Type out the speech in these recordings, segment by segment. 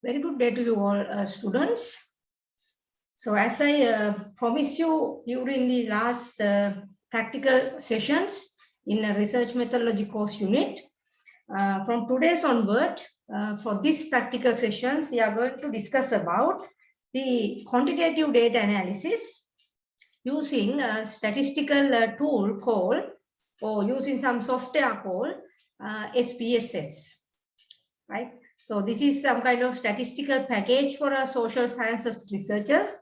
Very good day to you all, students. So as I promised you during the last practical sessions in a research methodology course unit, from today's onward, for this practical sessions, we are going to discuss about the quantitative data analysis using a statistical tool called, or using some software called SPSS, right? So this is some kind of statistical package for our social sciences researchers,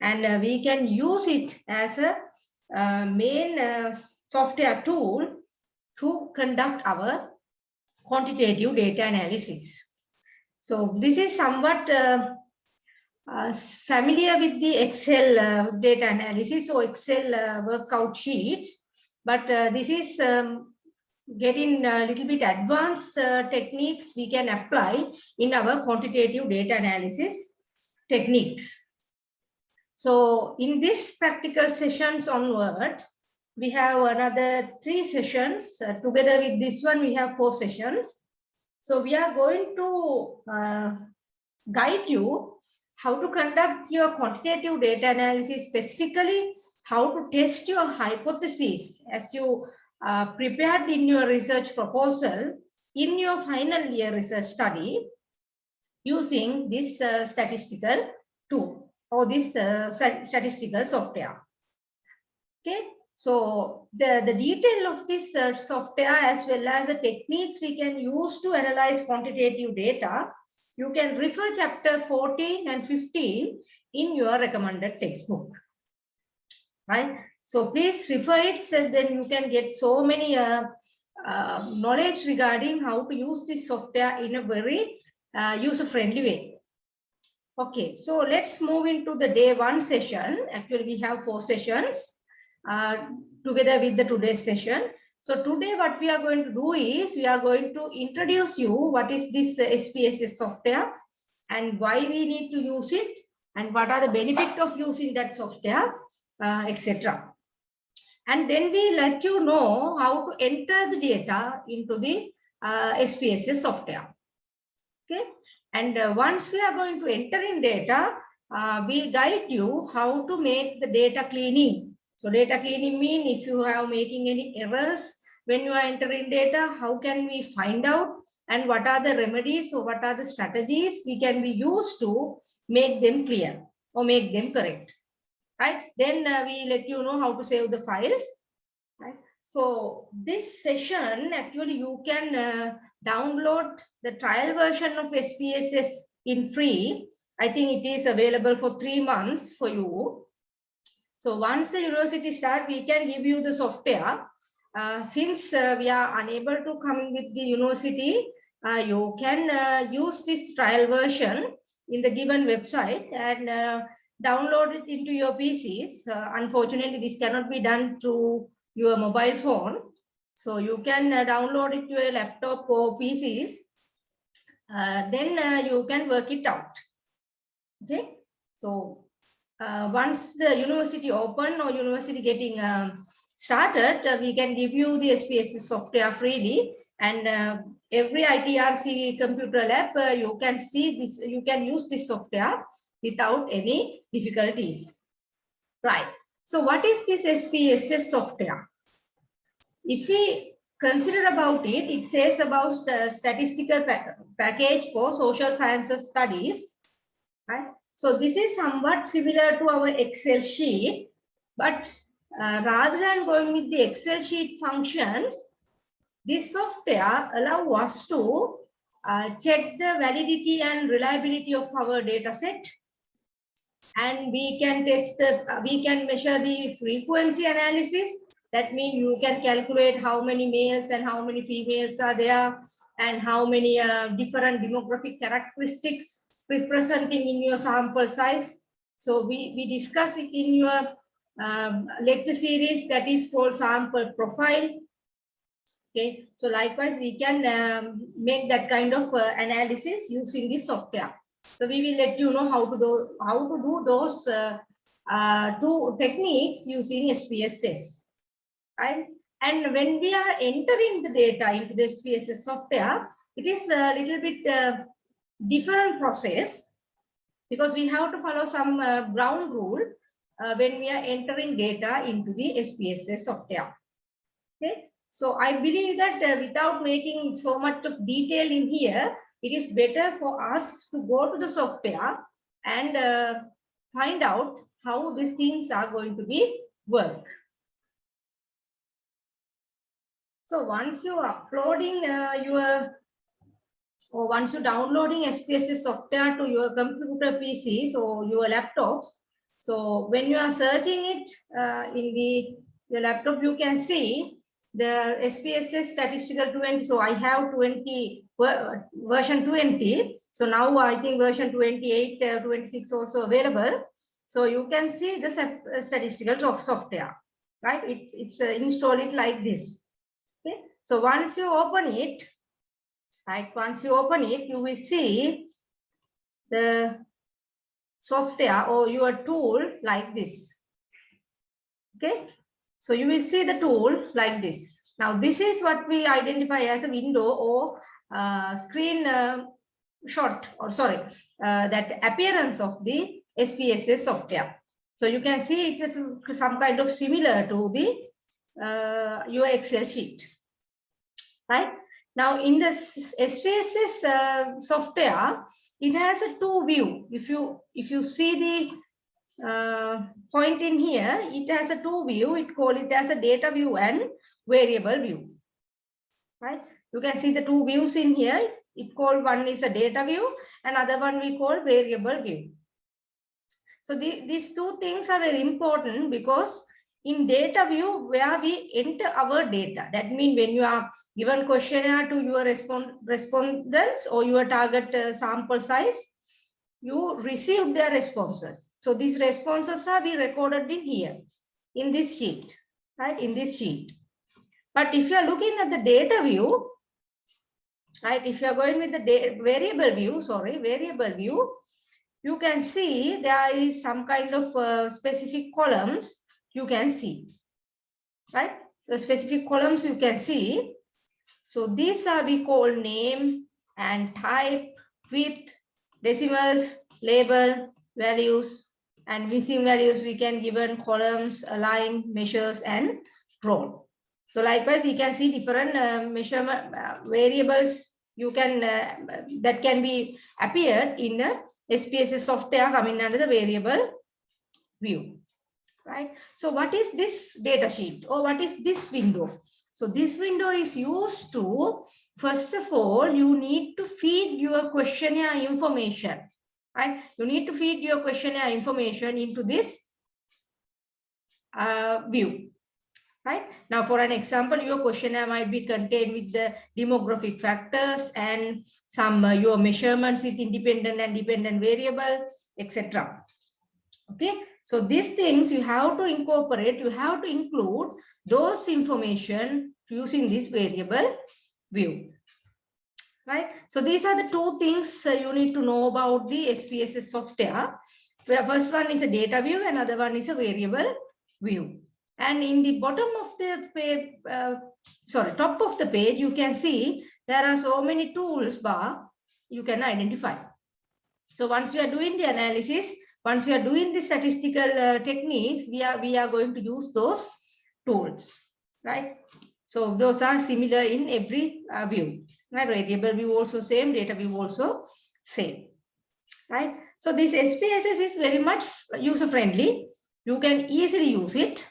and we can use it as a main software tool to conduct our quantitative data analysis. So this is somewhat familiar with the Excel data analysis or Excel workout sheets, but this is getting a little bit advanced techniques we can apply in our quantitative data analysis techniques. So in this practical sessions onward, we have another 3 sessions. Together with this one, we have 4 sessions. So we are going to guide you how to conduct your quantitative data analysis, specifically how to test your hypotheses as you prepared in your research proposal in your final year research study using this statistical tool or this statistical software. Okay, so the detail of this software as well as the techniques we can use to analyze quantitative data, you can refer chapter 14 and 15 in your recommended textbook, right? So please refer it, so then you can get so many knowledge regarding how to use this software in a very user-friendly way. Okay, so let's move into the day 1 session. Actually, we have 4 sessions together with the today's session. So today what we are going to do is we are going to introduce you what is this SPSS software and why we need to use it and what are the benefits of using that software, etc. And then we let you know how to enter the data into the SPSS software. Okay, and once we are going to enter in data, we guide you how to make the data cleaning. So data cleaning means if you are making any errors when you are entering data, how can we find out and what are the remedies or what are the strategies we can be used to make them clear or make them correct, right? Then we let you know how to save the files, right? So this session, actually you can download the trial version of SPSS in free. I think it is available for 3 months for you. So once the university start, we can give you the software. Since we are unable to come with the university, you can use this trial version in the given website and download it into your PCs. Unfortunately, this cannot be done through your mobile phone. So you can download it to a laptop or PCs. Then you can work it out. Okay. So once the university open or university getting started, we can give you the SPSS software freely, and every ITRC computer lab you can see this, you can use this software without any difficulties, right? So what is this SPSS software? If we consider about it, it says about the statistical package for social sciences studies, right? So this is somewhat similar to our Excel sheet, but rather than going with the Excel sheet functions, this software allows us to check the validity and reliability of our data set, and we can we can measure the frequency analysis. That means you can calculate how many males and how many females are there and how many different demographic characteristics representing in your sample size. So we discuss it in your lecture series that is called sample profile. Okay, so likewise we can make that kind of analysis using this software. So we will let you know how to do those 2 techniques using SPSS. Right? And when we are entering the data into the SPSS software, it is a little bit different process, because we have to follow some ground rule when we are entering data into the SPSS software. Okay, so I believe that without making so much of detail in here, it is better for us to go to the software and find out how these things are going to be work. So once you are uploading once you downloading SPSS software to your computer PCs or your laptops, so when you are searching it in your laptop, you can see the SPSS statistical 20. So I have 20 version 20. So now I think version 28, 26 also available. So you can see the statistical software, right? It's install it like this. Okay. So once you open it, right, once you open it, you will see the software or your tool like this. Okay, so you will see the tool like this. Now this is what we identify as a window or screen shot, or sorry, that appearance of the SPSS software. So you can see it is some kind of similar to the your Excel sheet, right? Now in the SPSS software, it has a two view. If you see the point in here, it has a two view. It call it as a data view and variable view, right? You can see the two views in here. It called one is a data view, and other one we call variable view. So these two things are very important, because in data view, where we enter our data, that means when you are given questionnaire to your respondents or your target sample size, you receive their responses. So these responses are be recorded in here, in this sheet, right? In this sheet. But if you are looking at the data view, right? If you are going with the variable view, you can see there is some kind of specific columns you can see, right? The specific columns you can see. So these are we call name and type, width, decimals, label, values, and missing values we can given columns, align, measures, and roll. So likewise, we can see different measurement variables you can that can be appeared in the SPSS software coming under the variable view, right? So what is this data sheet, or what is this window? So this window is used to, first of all, you need to feed your questionnaire information, right? You need to feed your questionnaire information into this view, right? Now, for an example, your questionnaire might be contained with the demographic factors and some your measurements with independent and dependent variable, etc. Okay, so these things you have to incorporate, you have to include those information using this variable view, right? So these are the two things you need to know about the SPSS software. Where first one is a data view, another one is a variable view. And in the bottom of the page, top of the page, you can see there are so many tools bar you can identify. So once we are doing the analysis, once we are doing the statistical techniques, we are going to use those tools, right? So those are similar in every view, right? Variable view also same, data view also same, right? So this SPSS is very much user friendly. You can easily use it,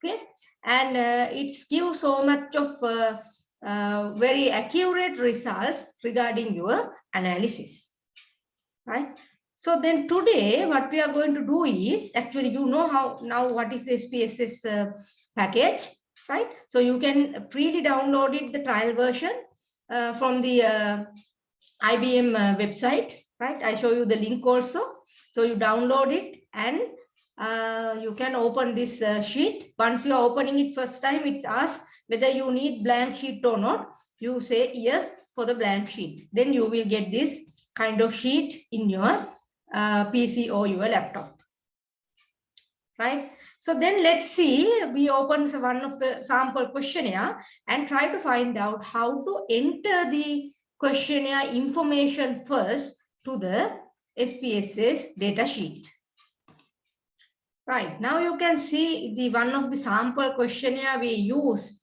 okay? And it gives so much of very accurate results regarding your analysis, right? So then today what we are going to do is, actually you know how now what is the SPSS package, right? So you can freely download it, the trial version from the IBM website, right? I show you the link also. So you download it and you can open this sheet. Once you are opening it first time, it asks whether you need blank sheet or not. You say yes for the blank sheet. Then you will get this kind of sheet in your PC or your laptop, right? So then let's see, we open one of the sample questionnaire and try to find out how to enter the questionnaire information first to the SPSS data sheet. Right, now you can see the one of the sample questionnaire we use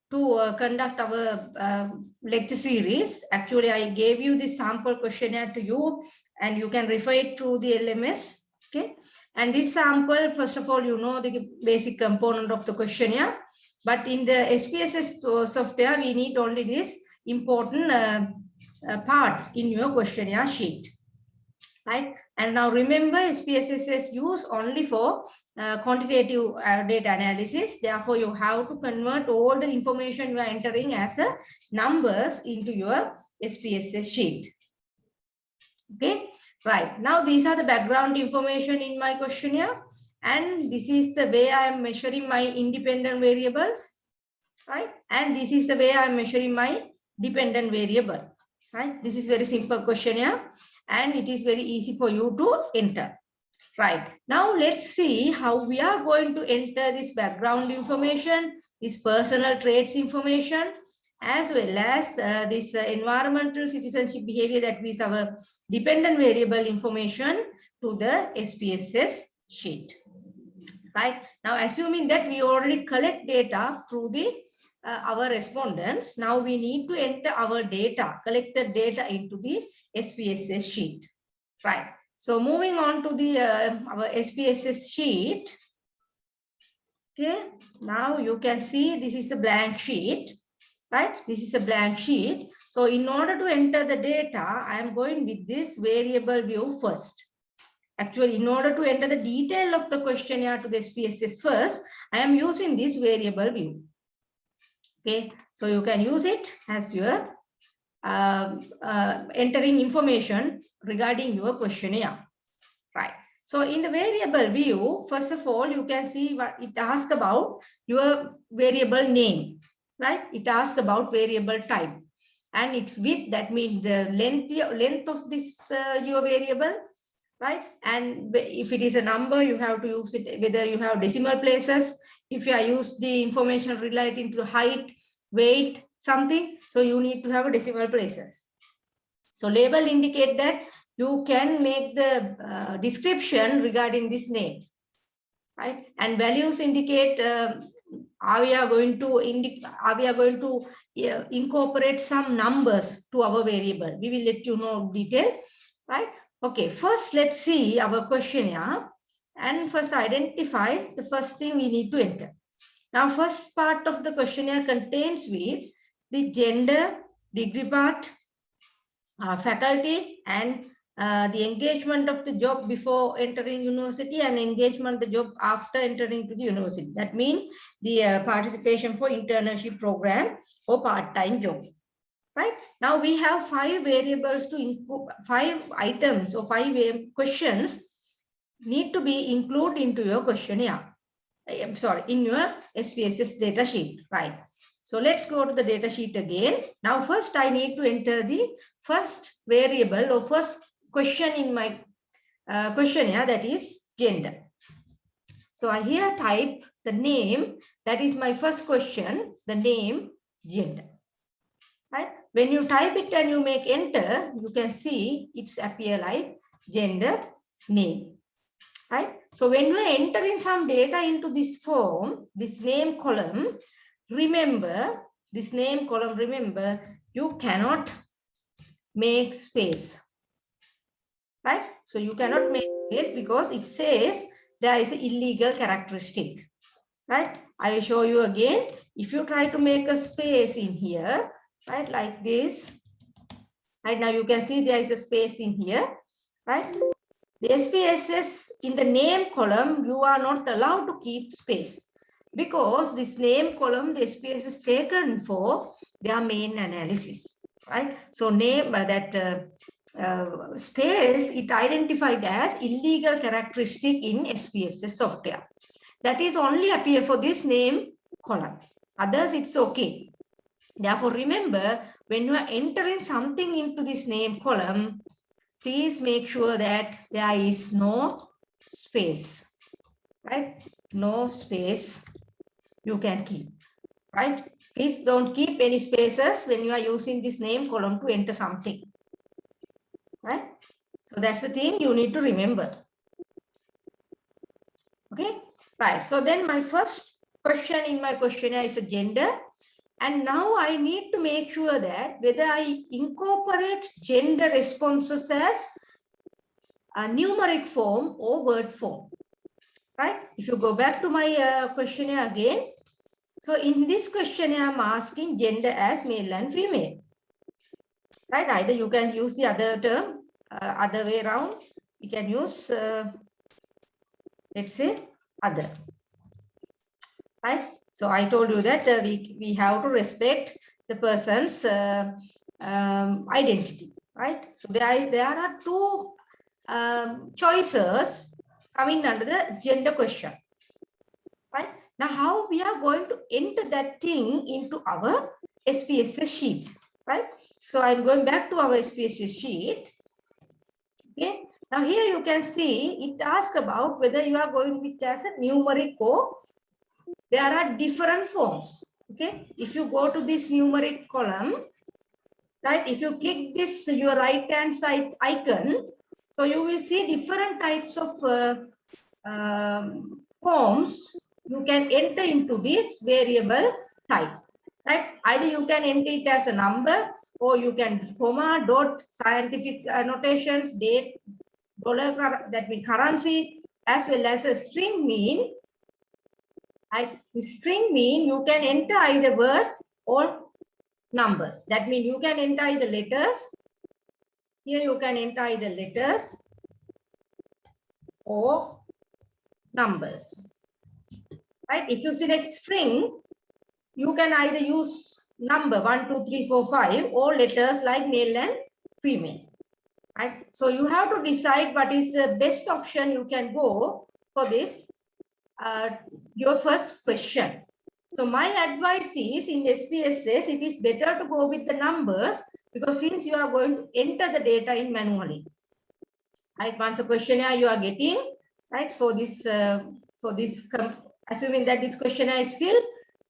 to conduct our lecture series. Actually, I gave you the sample questionnaire to you and you can refer it to the LMS. Okay, and this sample, first of all, you know the basic component of the questionnaire, but in the SPSS software, we need only this important parts in your questionnaire sheet. Right, and now remember, SPSS is used only for quantitative data analysis. Therefore, you have to convert all the information you are entering as numbers into your SPSS sheet. Okay, right. Now, these are the background information in my questionnaire. And this is the way I am measuring my independent variables. Right. And this is the way I am measuring my dependent variable. Right. This is very simple questionnaire and it is very easy for you to enter. Right. Now let's see how we are going to enter this background information, this personal traits information, as well as this environmental citizenship behavior, that means our dependent variable information, to the SPSS sheet. Right. Now, assuming that we already collect data through the our respondents, now we need to enter our data, collected data, into the SPSS sheet. Right. So moving on to the our SPSS sheet. Okay. Now you can see this is a blank sheet. Right. This is a blank sheet. So in order to enter the data, I am going with this variable view first. Actually, in order to enter the detail of the questionnaire to the SPSS first, I am using this variable view. Okay, so you can use it as your entering information regarding your questionnaire. Right. So in the variable view, first of all, you can see what it asks about your variable name. Right. It asks about variable type. And its width, that means the length of this your variable. Right. And if it is a number, you have to use it, whether you have decimal places. If you use the information relating to height, weight, something, so you need to have a decimal places. So label indicate that you can make the description regarding this name. Right. And values indicate are we going to incorporate some numbers to our variable. We will let you know detail. Right. Okay, first let's see our questionnaire and first identify the first thing we need to enter. Now, first part of the questionnaire contains with the gender, degree part, faculty, and the engagement of the job before entering university and engagement the job after entering to the university. That means the participation for internship program or part-time job. Right. Now we have 5 variables to include, 5 items or 5 questions need to be included into your questionnaire. I'm sorry, in your SPSS data sheet. Right. So let's go to the data sheet again. Now first I need to enter the first variable or first question in my questionnaire, that is gender. So I here type the name, that is my first question, the name, gender. Right. When you type it and you make enter, you can see it's appear like gender, name. Right. So when you are entering some data into this form, this name column, remember this name column, remember you cannot make space. Right. So you cannot make space because it says there is an illegal characteristic. Right. I will show you again. If you try to make a space in here, right, like this, right, now you can see there is a space in here. Right. The SPSS in the name column, you are not allowed to keep space because this name column, the SPSS is taken for their main analysis. Right. So name that space, it identified as illegal characteristic in SPSS software. That is only appear for this name column. Others, it's okay. Therefore, remember, when you are entering something into this name column, please make sure that there is no space. Right? No space you can keep. Right? Please don't keep any spaces when you are using this name column to enter something. Right? So that's the thing you need to remember. Okay, right. So then my first question in my questionnaire is a gender. And now I need to make sure that whether I incorporate gender responses as a numeric form or word form. Right? If you go back to my questionnaire again, so in this questionnaire, I'm asking gender as male and female. Right? Either you can use the other term, other way around. You can use, let's say, other. Right? So I told you that we have to respect the person's identity. Right? So there are two choices coming under the gender question. Right? Now, how we are going to enter that thing into our SPSS sheet, right? So I'm going back to our SPSS sheet. Okay. Now here you can see it asks about whether you are going with as a numeric or there are different forms. Okay. If you go to this numeric column, right? If you click this your right hand side icon, so you will see different types of forms you can enter into this variable type, right? Either you can enter it as a number or you can comma, dot, scientific notations, date, dollar, that means currency, as well as a string mean. Right? The string mean you can enter either word or numbers. That means you can enter either letters. Here you can enter either letters or numbers. Right? If you select string, you can either use number 1, 2, 3, 4, 5 or letters like male and female. Right? So you have to decide what is the best option you can go for this, your first question. So my advice is in SPSS, it is better to go with the numbers because since you are going to enter the data in manually. Right? Once a questionnaire you are getting, right, for this assuming that this questionnaire is filled,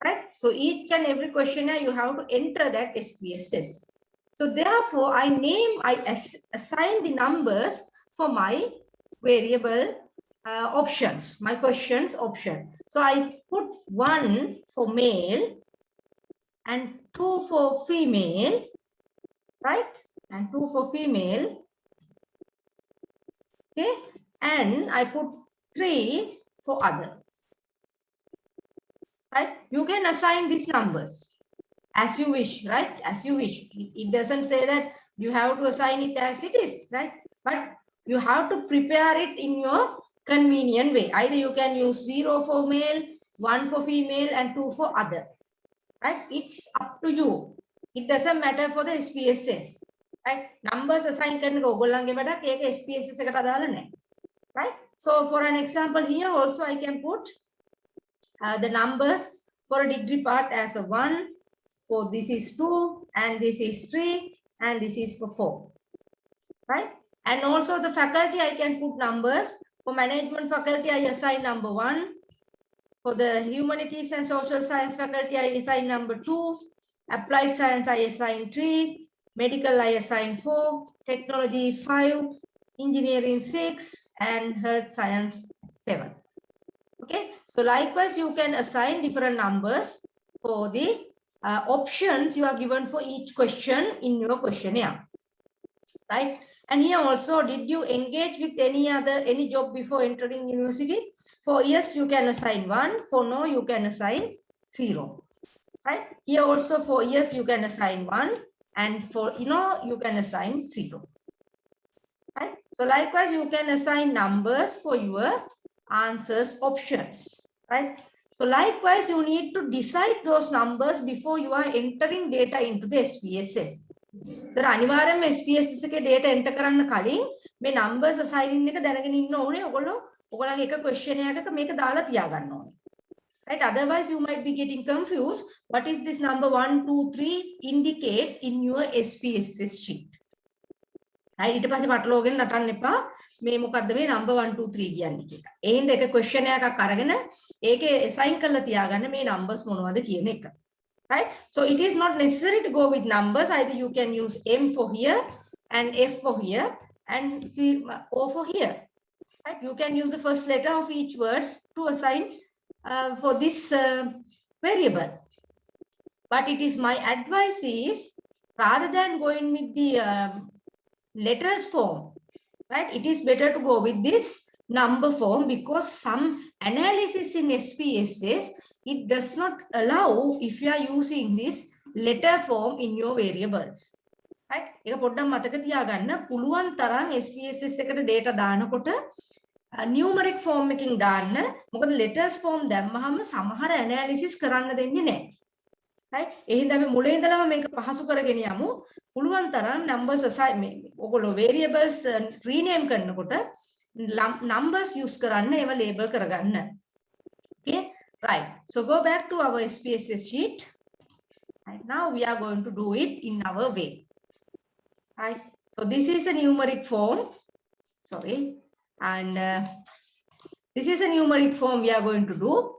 right? So each and every questionnaire you have to enter that SPSS. So therefore, I assign the numbers for my variable options, my questions option. So I put 1 for male and 2 for female, right? And 2 for female. Okay. And I put 3 for other. Right? You can assign these numbers as you wish, right? As you wish. It doesn't say that you have to assign it as it is, right? But you have to prepare it in your convenient way. Either you can use 0 for male, 1 for female, and 2 for other. Right? It's up to you. It doesn't matter for the SPSS. Right? Numbers assign SPSS right? So for an example here also I can put the numbers for a degree part as a 1, for this is 2, and this is 3, and this is for 4. Right? And also the faculty I can put numbers. For management faculty I assign number 1. For the humanities and social science faculty I assign number 2. Applied science I assign 3. Medical I assign 4. Technology 5. Engineering 6. And health science 7. Okay, so likewise you can assign different numbers for the options you are given for each question in your questionnaire, right? And here also, did you engage with any job before entering university? For yes, you can assign 1. For no, you can assign 0, right? Here also for yes, you can assign 1, and for no, you can assign 0. Right? So likewise, you can assign numbers for your answers options, right? So likewise, you need to decide those numbers before you are entering data into the SPSS. The අනිවාර්යයෙන්ම SPSS එකේ data enter කරන්න කලින් මේ numbers assigning එක දැනගෙන ඉන්න ඕනේ. ඔයගොල්ලන්ගේ එක questionnaire එකක මේක දාලා තියාගන්න ඕනේ. Right? Otherwise, you might be getting confused. What is this number 1, 2, 3 indicates in your SPSS sheet? Right? ඊට පස්සේ පටලවාගෙන නටන්න එපා. මේ මොකද්ද මේ number 1 2 3 කියන්නේ කියලා. ඒ හින්දා එක questionnaire එකක් අරගෙන ඒකේ assign කරලා තියාගන්න මේ numbers මොනවද කියන එක. right? So it is not necessary to go with numbers. Either you can use M for here and F for here and O for here, right? You can use the first letter of each word to assign for this variable. But it is my advice is, rather than going with the letters form, right, it is better to go with this number form, because some analysis in SPSS, it does not allow if you are using this letter form in your variables. Right? ඒක පොඩ්ඩක් මතක තියාගන්න. පුළුවන් තරම් SPSS එකට data දානකොට numeric form එකකින් දාන්න. මොකද letters form දැම්මහම සමහර analysis කරන්න දෙන්නේ නැහැ. right? ඒ හින්දා අපි මුලින් ඉඳලම මේක පහසු කරගෙන යමු. පුළුවන් තරම් numbers assign ඔයගොල්ලෝ variables rename කරනකොට numbers use කරන්න, ඒවා label කරගන්න. Okay? Right. So go back to our SPSS sheet. Right. Now we are going to do it in our way. Right. So this is a numeric form. Sorry. And this is a numeric form we are going to do.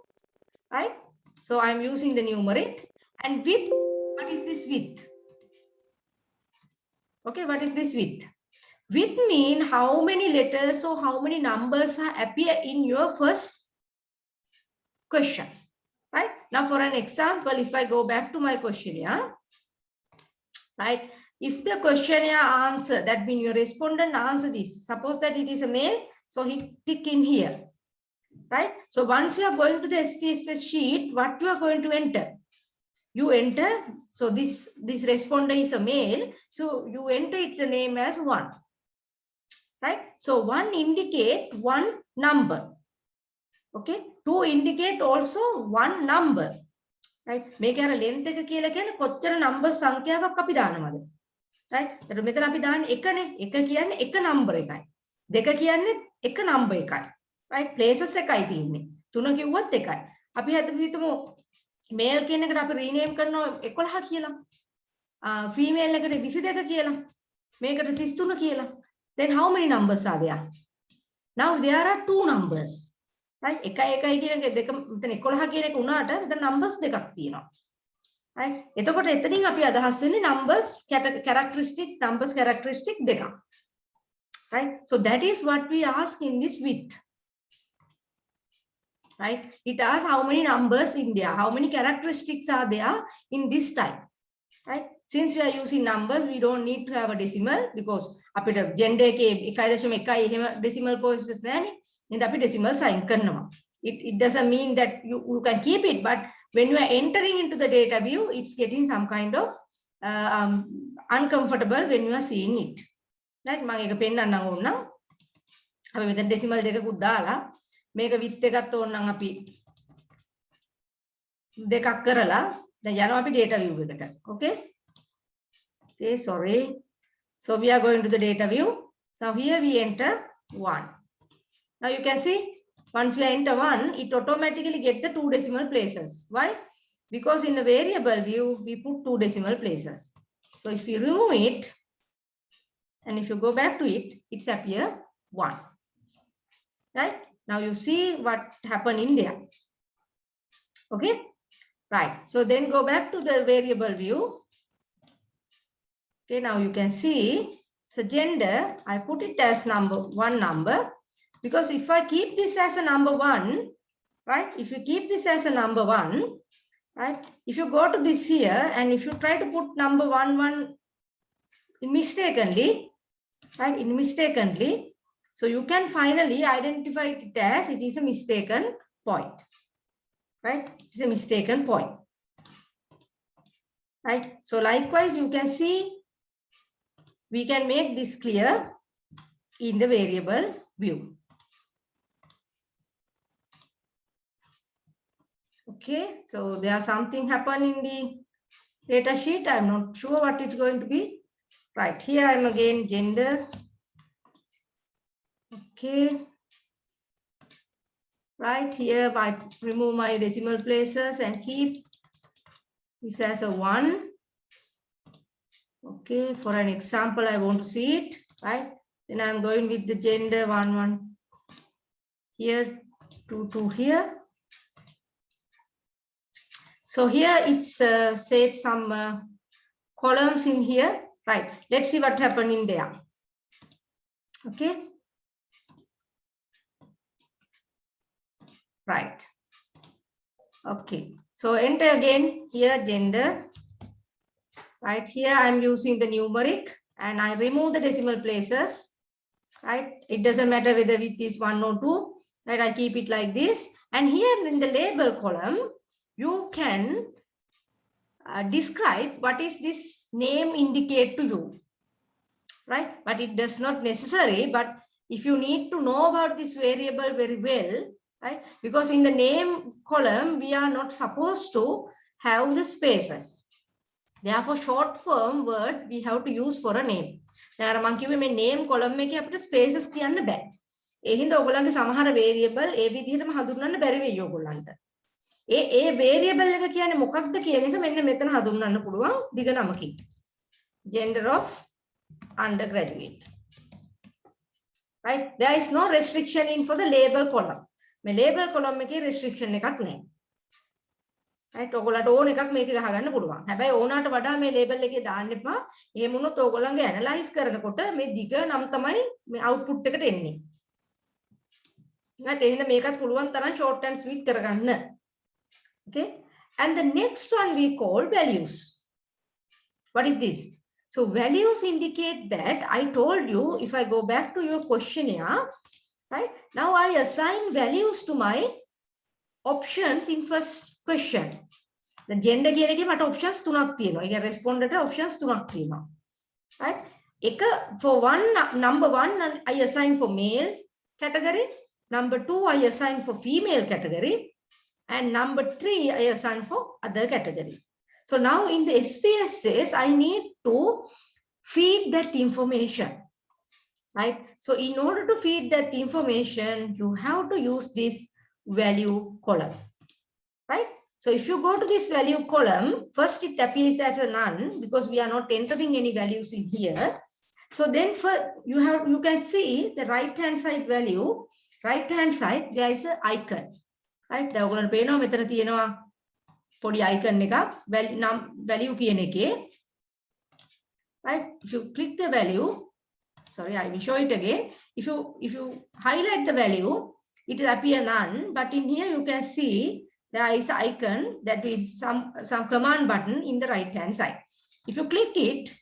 Right. So I'm using the numeric. And width, what is this width? Okay, what is this width? Width means how many letters or how many numbers appear in your first question. Right? Now for an example, if I go back to my questionnaire, right? If the questionnaire answer, that means your respondent answer this, suppose that it is a male, so he tick in here. Right? So once you are going to the SPSS sheet, what you are going to enter? You enter, so this respondent is a male, so you enter it the name as 1. Right? So 1 indicate 1 number. Okay? 2 indicate also 1 number. Right? මේක අර length එක කියලා කියන්නේ කොච්චර number සංඛ්‍යාවක් අපි දානවද? Right? එතකොට මෙතන අපි දාන්නේ 1 නේ. 1 කියන්නේ එක number එකයි. 2 කියන්නේ එක number එකයි. Right? Places එකයි තියෙන්නේ. 3 කිව්වොත් එකයි. අපි හිතමු male කියන එකට අපි rename කරනවා 11 කියලා. Female එකට 22 කියලා. මේකට 33 කියලා. Then how many numbers are there? Now there are 2 numbers. Right? 1 1 කියන එක දෙක මෙතන 11 කියන එක උනාට මෙතන numbers දෙකක් තියෙනවා. Right? එතකොට එතනින් අපි අදහස් වෙන්නේ numbers characteristic දෙකක්. Right? So that is what we ask in this width. Right? It asks how many numbers in there, how many characteristics are there in this type. Right? Since we are using numbers, we don't need to have a decimal, because අපිට gender එකේ 1.1 එහෙම decimal places නැහැනේ. එහෙනම් අපි decimal sign කරනවා. It doesn't mean that you can keep it, but when you are entering into the data view, it's getting some kind of uncomfortable when you are seeing it. Right? මම ඒක පෙන්නන්නම් ඕනනම්. අපි මෙතන decimal දෙකකුත් දාලා මේක width එකත් ඕනනම් අපි දෙකක් කරලා දැන් යනවා අපි data view එකට. Okay? Okay, sorry. So we are going to the data view. So here we enter 1. Now you can see, once you enter 1, it automatically get the 2 decimal places. Why? Because in the variable view, we put 2 decimal places. So if you remove it, and if you go back to it, it's appear 1. Right? Now you see what happened in there. Okay? Right. So then go back to the variable view. Okay, now you can see the gender, I put it as one number, because if I keep this as a number 1, right? If you keep this as a number 1, right? If you go to this here and if you try to put number 1 mistakenly, right? Mistakenly, so you can finally identify it as it is a mistaken point, right? It's a mistaken point, right? So likewise, you can see we can make this clear in the variable view. Okay, so there's something happen in the data sheet. I'm not sure what it's going to be. Right, here I'm again gender. Okay. Right, here I remove my decimal places and keep this as a 1. Okay, for an example, I want to see it, right? Then I'm going with the gender 1 here, 2 here. So here it's said some columns in here, right? Let's see what happened in there. Okay. Right. Okay. So enter again here gender. Right here I'm using the numeric and I remove the decimal places. Right. It doesn't matter whether width is 1 or 2. Right. I keep it like this. And here in the label column, you can describe what is this name indicate to you. Right. But it does not necessary. But if you need to know about this variable very well, right? Because in the name column, we are not supposed to have the spaces. Therefore, short form word we have to use for a name. Now, මම කිව්වේ මේ name column එකේ අපිට spaces කියන්න බෑ. ඒ හින්දා ඔයගොල්ලන්ගේ සමහර variable ඒ විදිහටම හඳුන්වන්න බැරි වෙයි ඔයගොල්ලන්ට. ඒ variable එක කියන්නේ මොකක්ද කියන එක මෙන්න මෙතන හඳුන්වන්න පුළුවන් දිග නමකින්. Gender of undergraduate. Right? There is no restriction in for the label column. මේ label column එකේ restriction එකක් නැහැ. right? ඔයගොල්ලන්ට ඕන එකක් මේක ගහගන්න පුළුවන්. හැබැයි ඕනාට වඩා මේ label එකේ දාන්න එපා. එහෙම වුණොත් ඔයගොල්ලන්ගේ analyze කරනකොට මේ දිග නම් තමයි මේ output එකට එන්නේ. right? එහෙනම් මේකත් පුළුවන් තරම් short and sweet කරගන්න. Okay? And the next one we call values. What is this? So values indicate that I told you, if I go back to your questionnaire, right? Now I assign values to my options in first question. The gender කියන එකේ මට options තුනක් තියෙනවා. ඒ කියන්නේ respondent options තුනක් තියෙනවා. Right? එක for number 1 I assign for male category, number 2 I assign for female category, and number 3 I assign for other category. So now in the SPSS, I need to feed that information, right? So in order to feed that information, you have to use this value column, right? So if you go to this value column, first it appears as a none because we are not entering any values in here. So then for you can see the right hand side value, right hand side, there is an icon, right? The පේනවා මෙතන තියෙනවා පොඩි icon එකක් value කියන එකේ, right? If you click the value, sorry, I will show it again. If you highlight the value, it will appear none, but in here you can see there is an icon that is some command button in the right hand side. If you click it,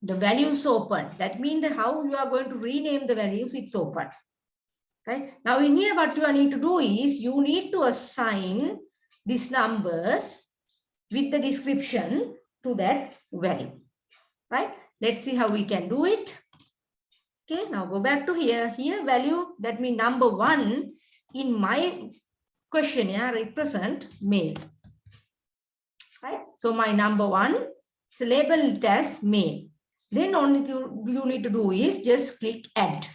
the values open. That means that how you are going to rename the values, it's open. Right? Now in here what you need to do is you need to assign these numbers with the description to that value. Right? Let's see how we can do it. Okay, now go back to here. Here value, that means number 1 in my questionnaire represent male. Right? So my number 1 is labeled as male. Then only you need to do is just click add.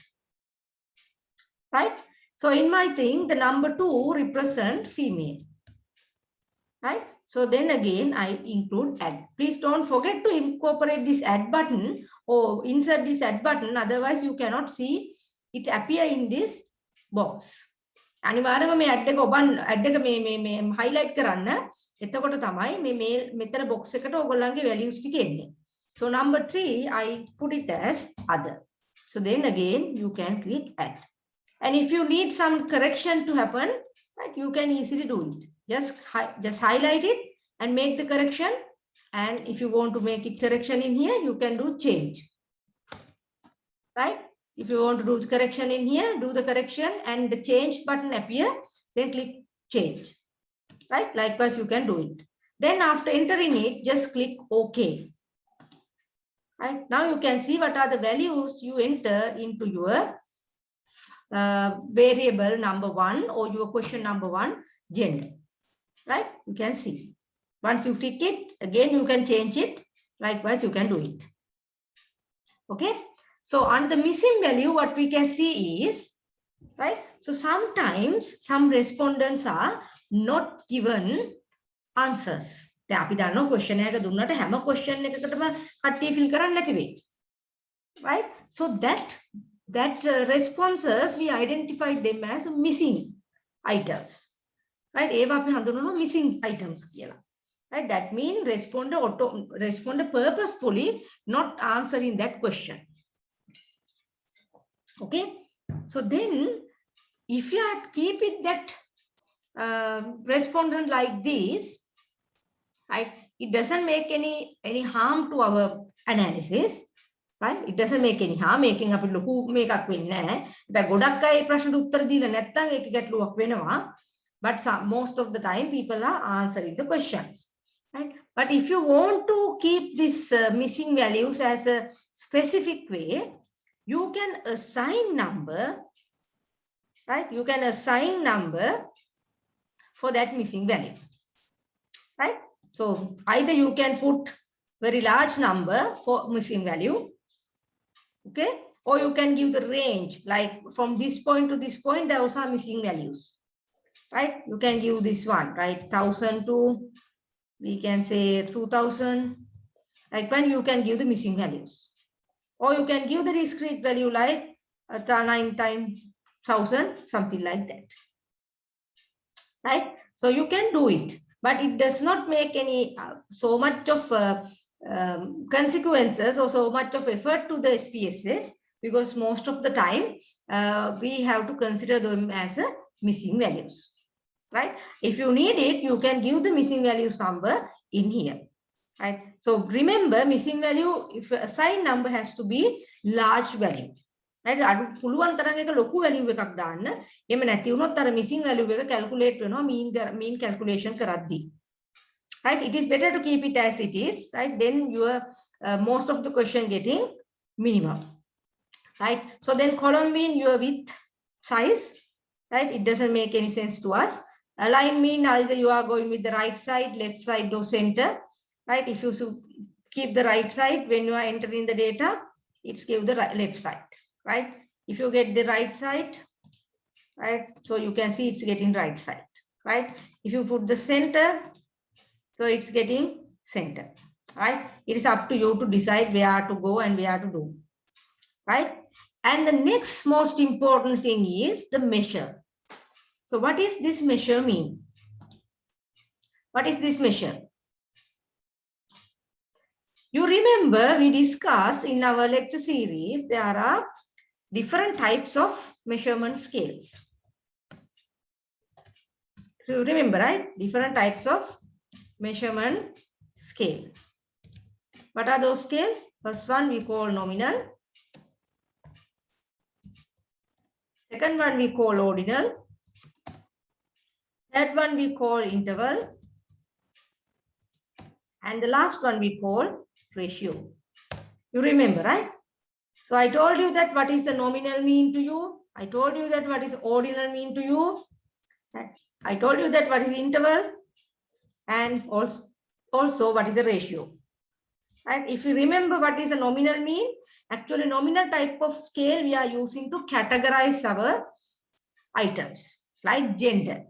Right? So in my thing, the number 2 represent female. Right? So then again, I include add. Please don't forget to incorporate this add button or insert this add button. Otherwise, you cannot see it appear in this box. අනිවාර්යයෙන්ම මේ add එක මේ highlight කරන්න. එතකොට තමයි මේ මෙතන box එකට ඔයගොල්ලන්ගේ values ටික එන්නේ. So number 3, I put it as other. So then again, you can click add. And if you need some correction to happen, right, you can easily do it. Just highlight it and make the correction. And if you want to make it correction in here, you can do change. Right? If you want to do correction in here, do the correction and the change button appear, then click change. Right? Likewise, you can do it. Then after entering it, just click OK. Right? Now you can see what are the values you enter into your variable number 1 or your question number 1 gender. Right? You can see. Once you click it, again you can change it. Likewise, you can do it. Okay? So under the missing value, what we can see is, right? So sometimes some respondents are not given answers. දැන් අපි දන්නවා question එක දුන්නට හැම question එකකටම කට්ටිය fill කරන්න නැති වෙයි. Right? So that responses, we identified them as missing items. Right? ඒවා අපි හඳුන්වනවා missing items කියලා. Right? That means responder purposefully not answering that question. Okay. So then, if you had keep it that respondent like this, right? It doesn't make any harm to our analysis. Right? It doesn't make any harm. Making up ලොකු මේකක් වෙන්නේ නැහැ. දැන් ගොඩක් අය ප්‍රශ්නට උත්තර දීලා නැත්නම් ඒක ගැටලුවක් වෙනවා. But most of the time people are answering the questions. Right? But if you want to keep this missing values as a specific way, you can assign number, right? You can assign number for that missing value, right? So either you can put very large number for missing value, okay? Or you can give the range, like from this point to this point, there are some missing values, right? You can give this one, right? 1,000 to, we can say 2,000, like when you can give the missing values. Or you can give the discrete value like 9,000, something like that, right? So you can do it, but it does not make any so much of consequences or so much of effort to the SPSS, because most of the time we have to consider them as a missing values, right? If you need it, you can give the missing values number in here, right? So remember, missing value, if assigned number has to be large value, right? අඩු පුළුවන් තරම් එක ලොකු value එකක් දාන්න. එහෙම නැති වුණොත් අර missing value එක calculate වෙනවා mean calculation කරද්දී. Right? It is better to keep it as it is, right? Then your most of the question getting minimum, right? So then column mean your width size, right? It doesn't make any sense to us. Align mean either you are going with the right side, left side, or center, right? If you keep the right side when you are entering the data, it's give the left side, right? If you get the right side, right? So you can see it's getting right side, right? If you put the center, so it's getting center, right? It is up to you to decide where to go and where to do, right? And the next most important thing is the measure. So what is this measure mean? What is this measure? You remember we discussed in our lecture series, there are different types of measurement scales. So you remember, right? Different types of measurement scale. What are those scales? First one we call nominal. Second one we call ordinal. Third one we call interval. And the last one we call ratio. You remember, right? So I told you that what is the nominal mean to you. I told you that what is ordinal mean to you. I told you that what is interval. And also what is the ratio. And if you remember what is a nominal mean, actually nominal type of scale we are using to categorize our items, like gender,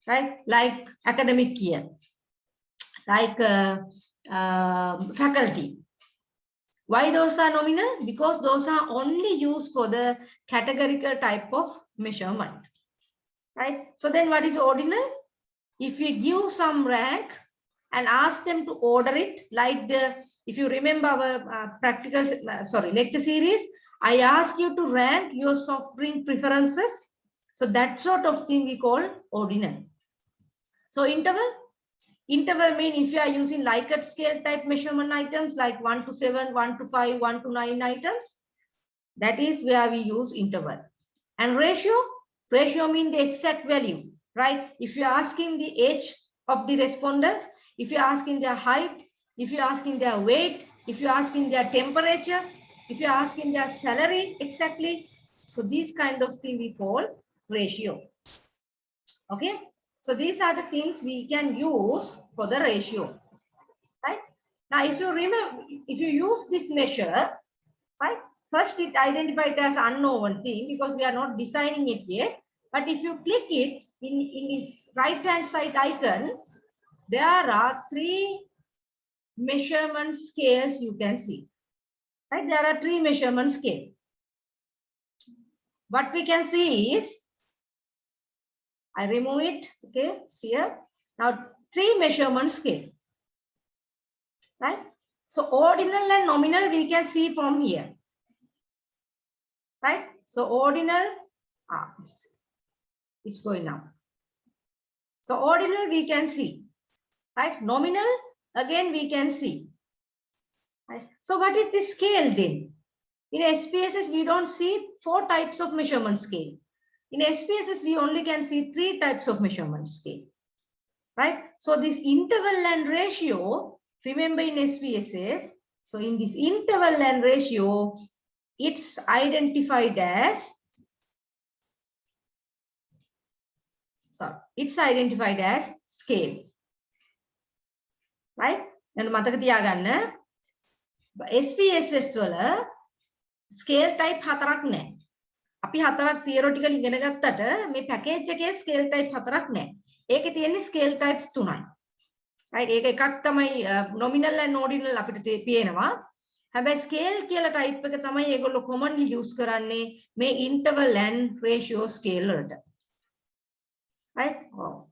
right? Like academic year, like faculty. Why those are nominal? Because those are only used for the categorical type of measurement, right? So then what is ordinal? If we give some rank and ask them to order it, like if you remember our lecture series, I ask you to rank your soft drink preferences. So that sort of thing we call ordinal. So interval mean if you are using Likert scale type measurement items like 1 to 7, 1 to 5, 1 to 9 items, that is where we use interval. And ratio mean the exact value, right? If you're asking the age of the respondents, if you're asking their height, if you're asking their weight, if you're asking their temperature, if you're asking their salary exactly, so these kind of thing we call ratio. Okay, so these are the things we can use for the ratio, right? Now if you remember, if you use this measure, right, first it identified as unknown thing because we are not designing it yet. But if you click it in its right hand side icon, there are 3 measurement scales you can see, right? There are 3 measurement scales. What we can see is, I remove it, okay, see here. Now 3 measurement scale, right? So ordinal and nominal we can see from here, right? So ordinal, it's going now. So ordinal we can see, right? Nominal again we can see, right? So what is this scale then? In SPSS we don't see 4 types of measurement scale. In SPSS we only can see 3 types of measurement scale, right? So this interval and ratio, remember in SPSS, so in this interval and ratio, it's identified as, scale, right? And මතක තියාගන්න SPSS වල scale type 4ක් නැහැ. අපි 4ක් theoretical ඉගෙන ගත්තට මේ package එකේ scale type 4ක් නැහැ. ඒකේ තියෙන්නේ scale types 3යි. right? ඒක එකක් තමයි nominal and ordinal අපිට පේනවා. හැබැයි scale කියලා type එක තමයි ඒගොල්ලෝ commonly use කරන්නේ මේ interval and ratio scale වලට. Right? Oh,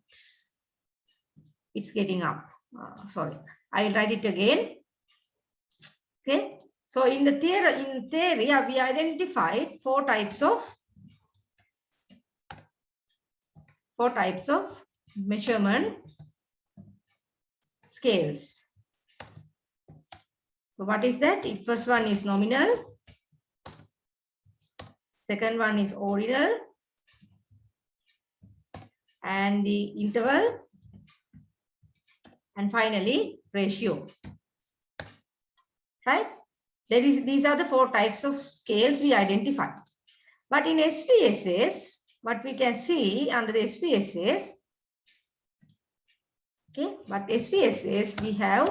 it's getting up. Sorry, I'll write it again. Okay, so in theory, we identified 4 types of measurement scales. So what is that? First one is nominal, second one is ordinal, and the interval, and finally ratio, right? These are the 4 types of scales we identify. But in SPSS, what we can see under the SPSS, okay, but SPSS we have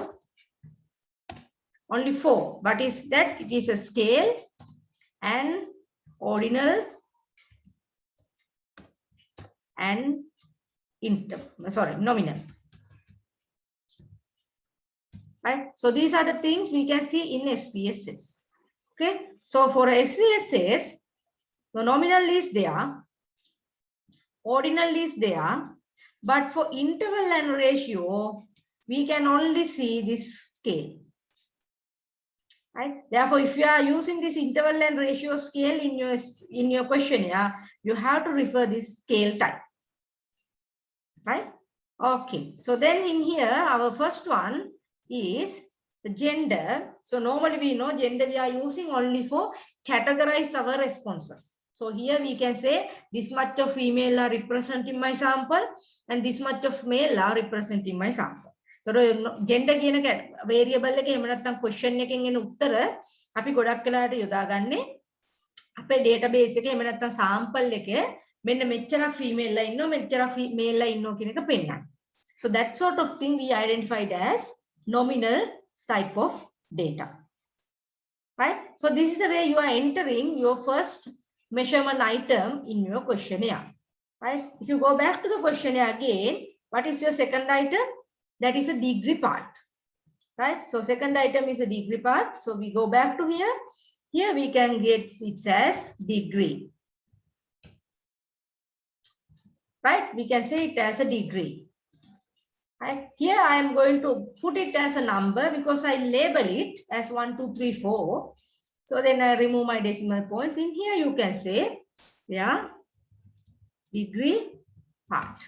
only 4. What is that? It is a scale and ordinal and nominal. Right? So these are the things we can see in SPSS. Okay. So for SPSS, the nominal is there, ordinal is there, but for interval and ratio, we can only see this scale. Right? Therefore, if you are using this interval and ratio scale in your questionnaire, you have to refer this scale type. Right? Okay. So then in here, our first one is the gender. So normally we know gender we are using only for categorize our responses. So here we can say this much of female are represented in my sample and this much of male are represented in my sample. So gender කියන variable එක එහෙම නැත්නම් question එකෙන් එන උත්තර අපි ගොඩක් වෙලාවට යොදාගන්නේ අපේ database එකේ එහෙම නැත්නම් sample එකේ මෙන්න මෙච්චරක් female ලා ඉන්නවා මෙච්චරක් male ලා ඉන්නවා කියන එක පෙන්නන්න. So that sort of thing we identified as nominal type of data, right? So this is the way you are entering your first measurement item in your questionnaire, right? If you go back to the questionnaire again, what is your second item? That is a degree part, right? So second item is a degree part. So we go back to here. Here we can get it as degree, right? We can say it as a degree. Right. Here I am going to put it as a number because I label it as 1, 2, 3, 4. So then I remove my decimal points. In here you can say, yeah, degree part.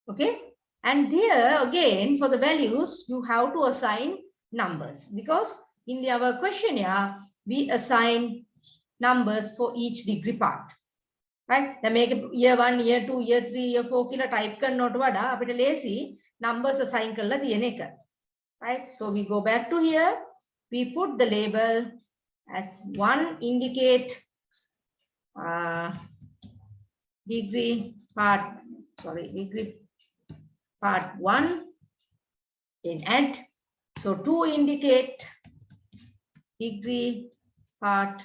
Okay. And here again for the values, you have to assign numbers because in our questionnaire, we assign numbers for each degree part. Right? They make year 1, year 2, year 3, year 4 කියලා type කරනවට වඩා අපිට ලේසි numbers assign කරලා තියෙන එක. Right? So we go back to here. We put the label as 1 indicate degree part 1, then add. So 2 indicate degree part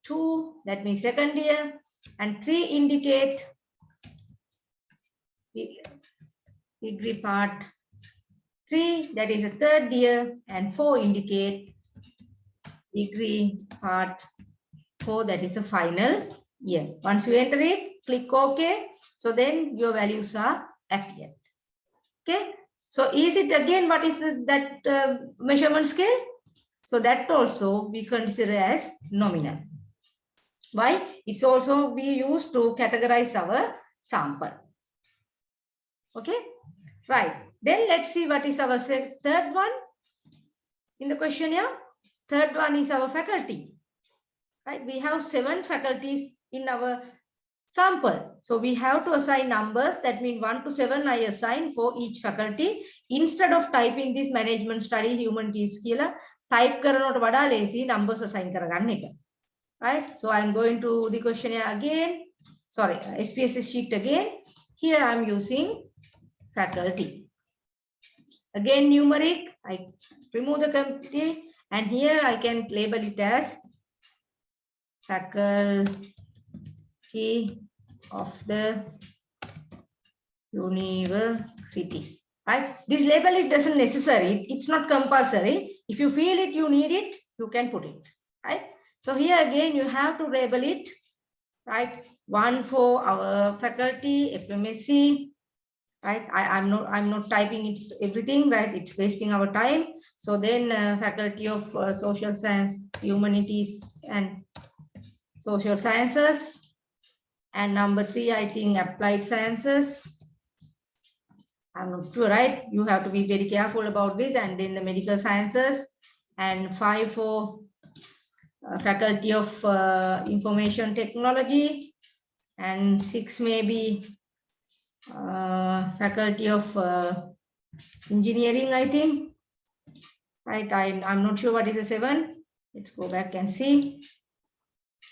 2, that means second year. And 3 indicate degree part 3, that is a third year, and 4 indicate degree part 4, that is a final year. Once you enter it, click OK. So then your values are appeared. Okay. So is it again, what is that measurement scale? So that also we consider as nominal. Why? It's also we used to categorize our sample. Okay. Right. Then let's see what is our third one in the questionnaire. Third one is our faculty. Right. We have 7 faculties in our sample. So we have to assign numbers. That means 1 to 7 I assign for each faculty. Instead of typing this management study, humanities කියලා type කරනවට වඩා lazy numbers assign කරගන්න එක. Right. So I'm going to the questionnaire again. Sorry, SPSS sheet again. Here I'm using faculty. Again, numeric. I remove the committee, and here I can label it as faculty of the university. Right? This label it doesn't necessary. It's not compulsory. If you feel it, you need it, you can put it. Right? So here again, you have to label it. Right? One for our faculty, FMSC. Right? I'm not typing it's everything, right? It's wasting our time. So then faculty of social science, humanities, and social sciences. And number 3, I think applied sciences. I'm not sure, right? You have to be very careful about this. And then the medical sciences. And 5 for faculty of information technology. And 6 maybe faculty of engineering, I think. Right? I'm not sure what is a 7. Let's go back and see.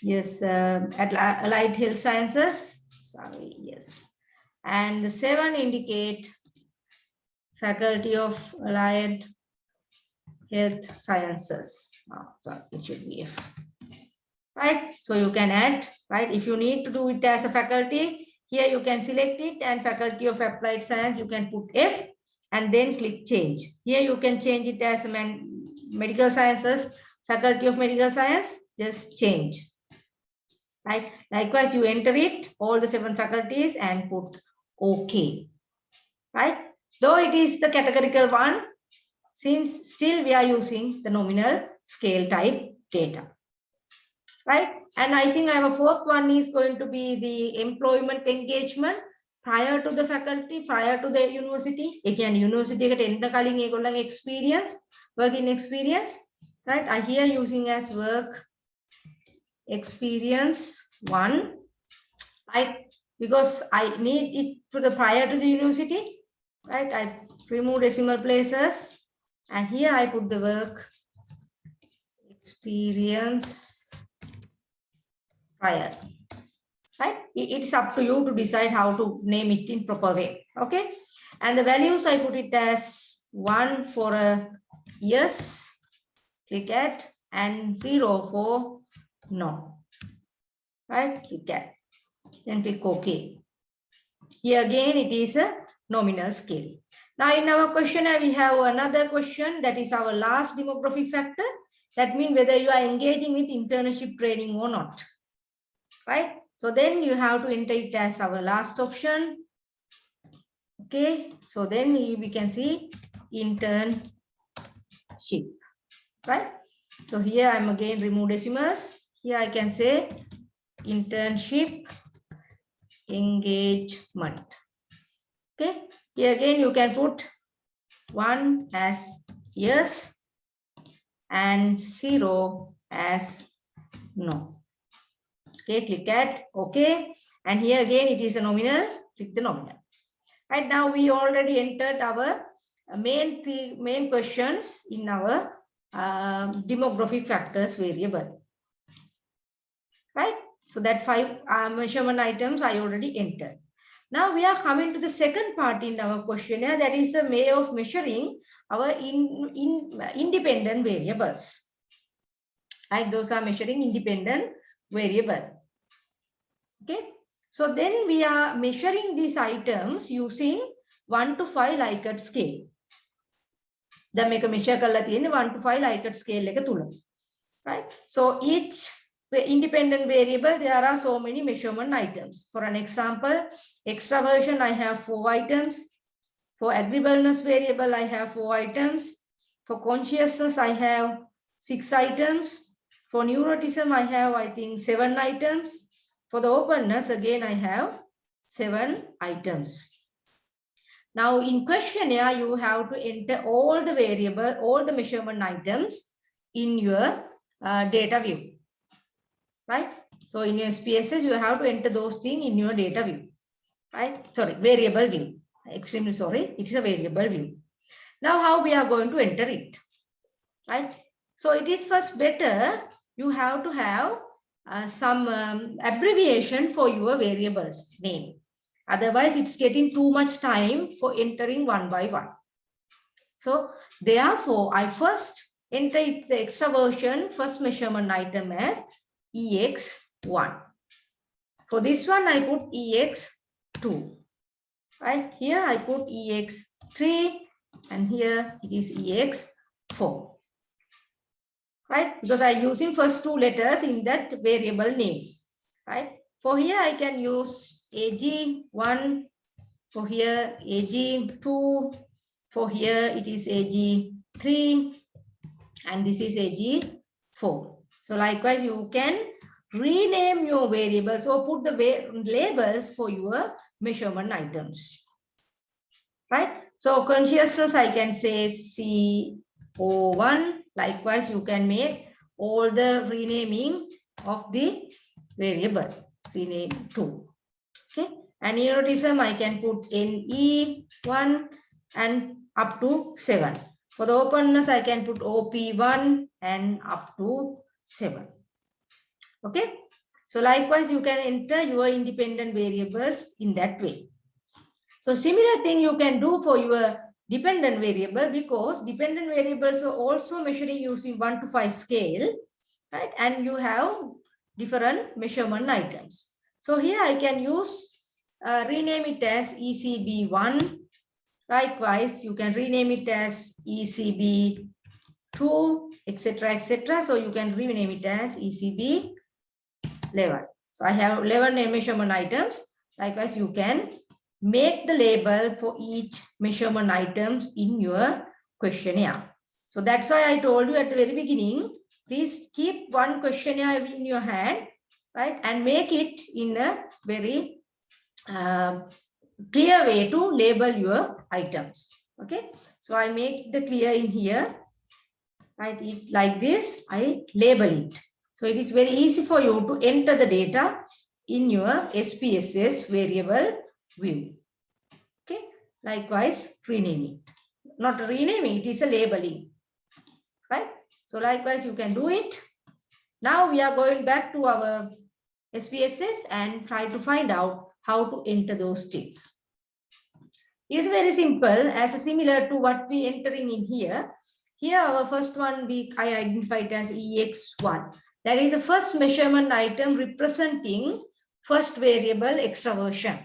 Yes, allied health sciences. Sorry, yes. And the 7 indicate faculty of allied health sciences. Oh, sorry, it should be F. Right? So you can add, right? If you need to do it as a faculty, here you can select it, and faculty of applied science, you can put F and then click change. Here you can change it as medical sciences, faculty of medical science, just change. Right? Likewise, you enter it, all the 7 faculties, and put OK. Right? Though it is the categorical one, since still we are using the nominal scale type data. Right? And I think I have a 4th one is going to be the employment engagement prior to the faculty, prior to the university. Again, university experience, working experience. Right? I here using as work experience 1. Right? Because I need it for the prior to the university. Right? I remove decimal places, and here I put the work experience prior. Right? It's up to you to decide how to name it in proper way. Okay. And the values I put it as 1 for a yes, click at, and 0 for no. Right? Click at, then click OK. Here again, it is a nominal scale. Now in our questionnaire, we have another question that is our last demographic factor. That means whether you are engaging with internship training or not. Right? So then you have to enter it as our last option. Okay. So then we can see internship. Right? So here I'm again remove decimals. Here I can say internship engagement. Okay. Here again you can put 1 as yes and 0 as no. Okay, click at OK. And here again it is a nominal, click the nominal. Right, now we already entered our main questions in our demographic factors variable. Right, so that 5 measurement items I already entered. Now we are coming to the second part in our questionnaire, that is a way of measuring our independent variables. Right, those are measuring independent variable. Okay, so then we are measuring these items using 1 to 5 Likert scale. Then make a measure 1 to 5 Likert scale like a tula. Right, so each independent variable, there are so many measurement items. For an example, extraversion, I have 4 items. For agreeableness variable, I have 4 items. For consciousness, I have 6 items. For neuroticism, I have, I think, 7 items. For the openness, again, I have 7 items. Now, in questionnaire, you have to enter all the variable, all the measurement items in your data view, right? So, in your SPSS, you have to enter those things in your data view, right? Sorry, variable view. Extremely sorry, it is a variable view. Now, how we are going to enter it, right? So, it is first better you have to have some abbreviation for your variables name. Otherwise, it's getting too much time for entering one by one. So, therefore, I first enter the extraversion first measurement item as EX1. For this one, I put EX2. Right here, I put EX3, and here it is EX4. Right, because I'm using first 2 letters in that variable name. Right, for here I can use AG1, for here AG2, for here it is AG3, and this is AG4. So likewise, you can rename your variables or put the labels for your measurement items. Right, so consciousness, I can say CO1. Likewise, you can make all the renaming of the variable, CNAME2. Okay, and neuroticism, I can put NE1 and up to 7. For the openness, I can put OP1 and up to 7. Okay, so likewise, you can enter your independent variables in that way. So similar thing you can do for your dependent variable, because dependent variables are also measuring using 1 to 5 scale, right? And you have different measurement items. So here I can use, rename it as ECB1. Likewise, you can rename it as ECB2, etc., etc. So you can rename it as ECB11. So I have 11 measurement items. Likewise, you can make the label for each measurement items in your questionnaire. So that's why I told you at the very beginning, please keep one questionnaire in your hand, right? And make it in a very clear way to label your items. Okay. So I make the clear in here, right? It like this, I label it. So it is very easy for you to enter the data in your SPSS variable view. Okay, likewise, renaming. Not renaming, it is a labeling. Right? So likewise, you can do it. Now we are going back to our SPSS and try to find out how to enter those things. It is very simple, as similar to what we entering in here. Here, our first one I identified as EX1. That is the first measurement item representing first variable extraversion.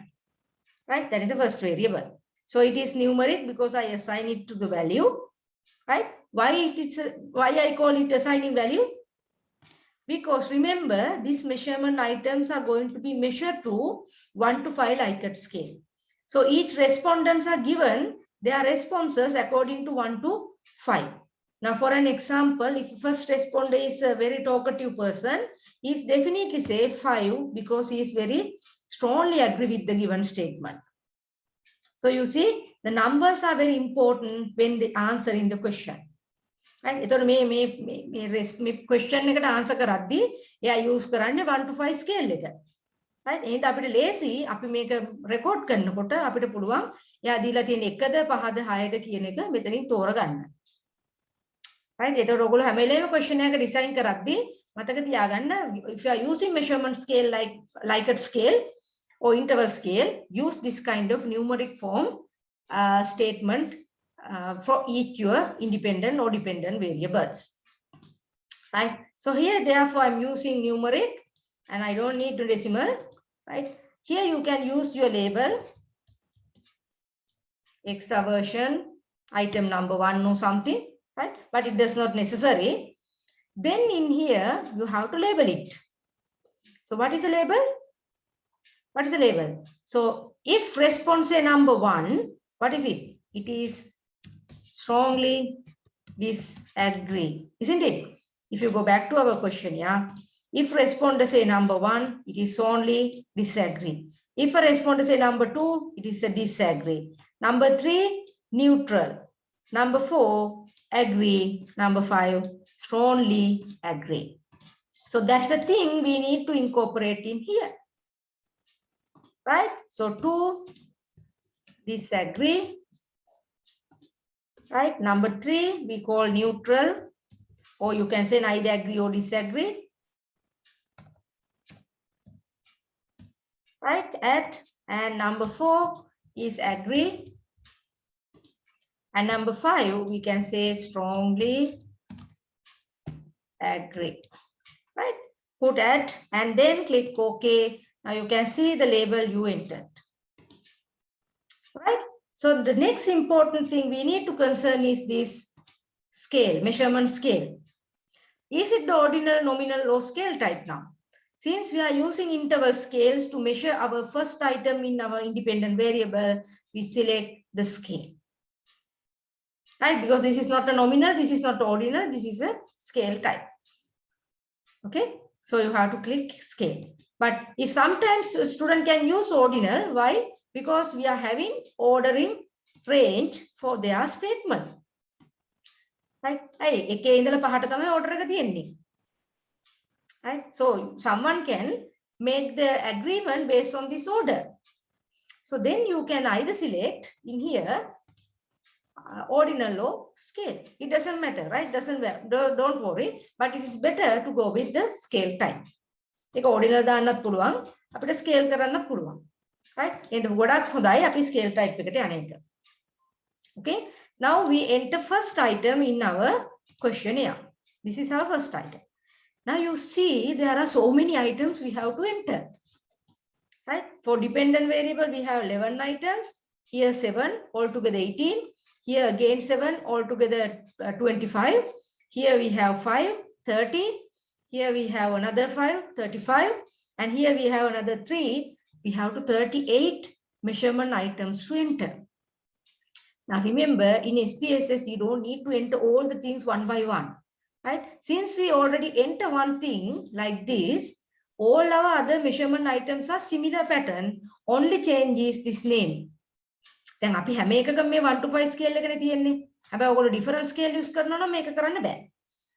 Right, that is the first variable. So it is numeric because I assign it to the value. Right, why I call it assigning value? Because remember, these measurement items are going to be measured to 1 to 5 Likert scale. So each respondents are given their responses according to 1 to 5. Now, for an example, if first responder is a very talkative person, he is definitely say 5 because he is very strongly agree with the given statement. So you see, the numbers are very important when they answer in the question. Right? So me question eකට answer කරද්දී එයා use කරන්නේ 1 to 5 scale එක. Right? එහෙනම් අපිට ලේසි අපි මේක record කරනකොට අපිට පුළුවන් එයා දීලා තියෙන 1ද 5ද 6ද කියන එක මෙතනින් තෝරගන්න. Right? එතකොට ඔයගොල්ලෝ හැම වෙලේම question එක design කරද්දී මතක තියාගන්න, if you are using measurement scale like Likert scale or interval scale, use this kind of numeric form statement for each your independent or dependent variables. Right? So here, therefore, I'm using numeric and I don't need the decimal. Right? Here you can use your label, extraversion, item number 1 or something, right? But it does not necessary. Then in here, you have to label it. So what is a label? What is a label? So if response say number 1, what is it? it is strongly disagree, isn't it? If you go back to our question, yeah, if responder say number 1, it is only disagree. If a responder say number 2, it is a disagree. Number 3, neutral. Number 4, agree. Number 5, strongly agree. So that's the thing we need to incorporate in here, right? So 2, disagree, right? Number 3, we call neutral, or you can say neither agree or disagree, right? And number 4 is agree. And number 5, we can say strongly agree, right? Put at and then click OK. Now you can see the label you entered, right? So the next important thing we need to concern is this scale, measurement scale. Is it the ordinal, nominal, or scale type now? Since we are using interval scales to measure our first item in our independent variable, we select the scale, right? Because this is not a nominal, this is not ordinal, this is a scale type. Okay, so you have to click scale. But if sometimes a student can use ordinal, why? Because we are having ordering range for their statement. Right? එකේ ඉඳලා පහට තමයි order එක තියෙන්නේ. Right? So someone can make the agreement based on this order. So then you can either select in here ordinal or scale. It doesn't matter, right? Don't worry, but it is better to go with the scale type. ඒක ordinal දාන්නත් පුළුවන්, අපිට scale කරන්නත් පුළුවන්. Right? එහෙනම් ගොඩක් හොඳයි අපි scale type එකට යන එක. Okay? Now we enter first item in our questionnaire. This is our first item. Now you see there are so many items we have to enter. Right? For dependent variable, we have 11 items. Here 7, altogether 18. Here again 7, altogether 25. Here we have 5, 30. Here we have another 5, 35. And here we have another 3. We have to 38 measurement items to enter. Now remember, in SPSS, you don't need to enter all the things one by one, right? Since we already enter one thing like this, all our other measurement items are similar pattern, only change is this name. Then අපි හැම එකකම මේ 1 to 5 scale එකනේ තියෙන්නේ. හැබැයි ඔයගොල්ලෝ different scale use කරනවා නම් මේක කරන්න බෑ.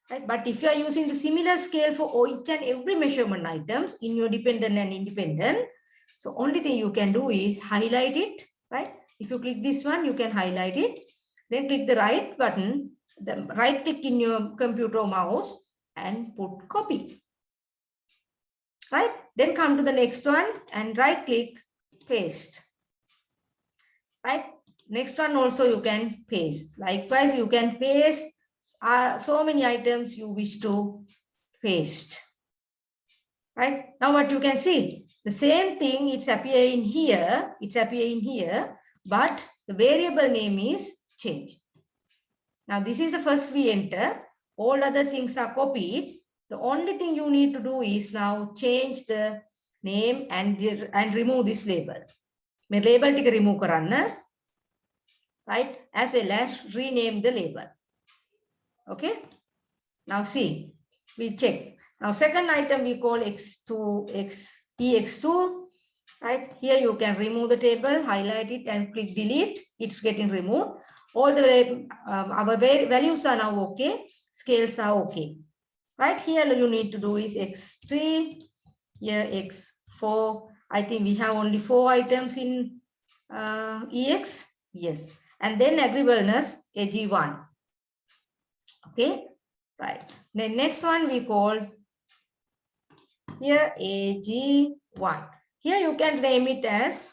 Right? But if you are using the similar scale for each and every measurement items in your dependent and independent, so only thing you can do is highlight it, right? If you click this one, you can highlight it. Then click the right button, the right click in your computer or mouse and put copy. Right? Then come to the next one and right click, paste. Right? Next one also you can paste. Likewise, you can paste so many items you wish to paste. Right? Now what you can see, the same thing, it's appearing here. It's appearing here. But the variable name is changed. Now this is the first we enter. All other things are copied. The only thing you need to do is now change the name and remove this label. My label tika remove karanna, right? As well as rename the label. Okay. Now see, we check. Now second item we call EX2. Right here you can remove the table, highlight it and click delete. It's getting removed. All the our values are now okay. Scales are okay. Right here you need to do is X3, here X4. I think we have only 4 items in EX. Yes. And then agreeableness AG1. Okay. Right. Then next one we call here AG1. Here you can name it as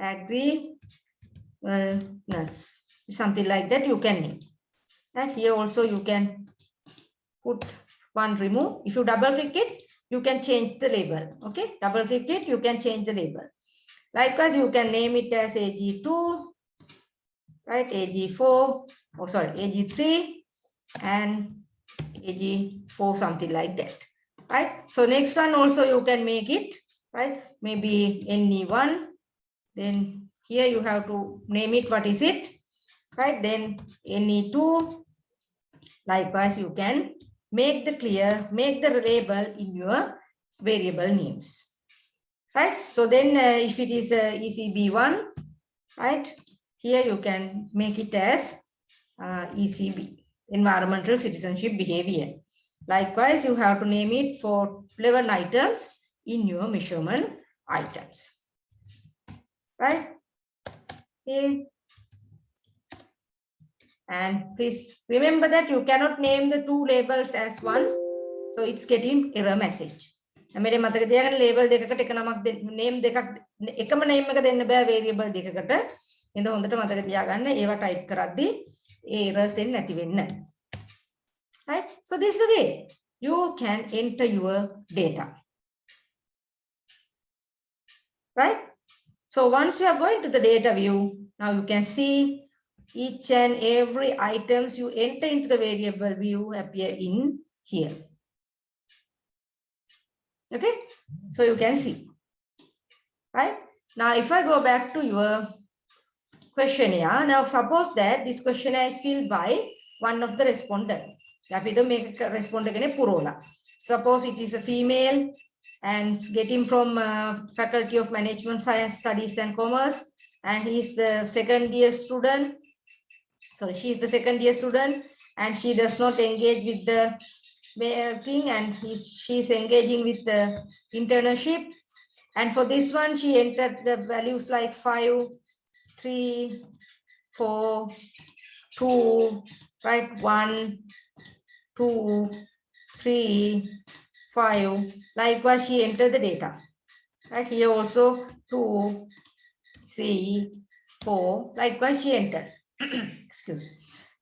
agreeableness, something like that you can name. And here also you can put one remove. If you double click it, you can change the label. Okay, double click it, you can change the label. Likewise, you can name it as AG2, right? AG4, oh sorry, AG3 and AG4, something like that. Right? So next one also you can make it. Right? Maybe NE1, then here you have to name it, what is it, right? Then NE2, likewise you can make the label in your variable names, right? So then if it is ECB1, right, here you can make it as ECB, environmental citizenship behavior. Likewise, you have to name it for 11 items in your measurement items, right? Okay. And please remember that you cannot name the two labels as one, so it's getting error message. मेरे මතක තියාගන්න label දෙකකට එක නමක් name දෙකක් එකම name එක දෙන්න බෑ variable දෙකකට. එහෙනම් හොඳට මතක තියාගන්න ඒවා type කරද්දී errors එන්නේ නැති වෙන්න. Right? So this is the way you can enter your data. Right? So once you are going to the data view, now you can see each and every items you enter into the variable view appear in here. Okay, so you can see, right? Now if I go back to your questionnaire, now suppose that this questionnaire is filled by one of the respondents. Suppose it is a female and getting from Faculty of Management Science Studies and Commerce, and he is the second year student. So she is the second year student and she does not engage with the thing, and she is engaging with the internship. And for this one, she entered the values like 5, 3, 4, 2, right? 1, 2, 3, 5. Likewise, she entered the data. Right here also 2, 3, 4. Likewise, she entered. Excuse me.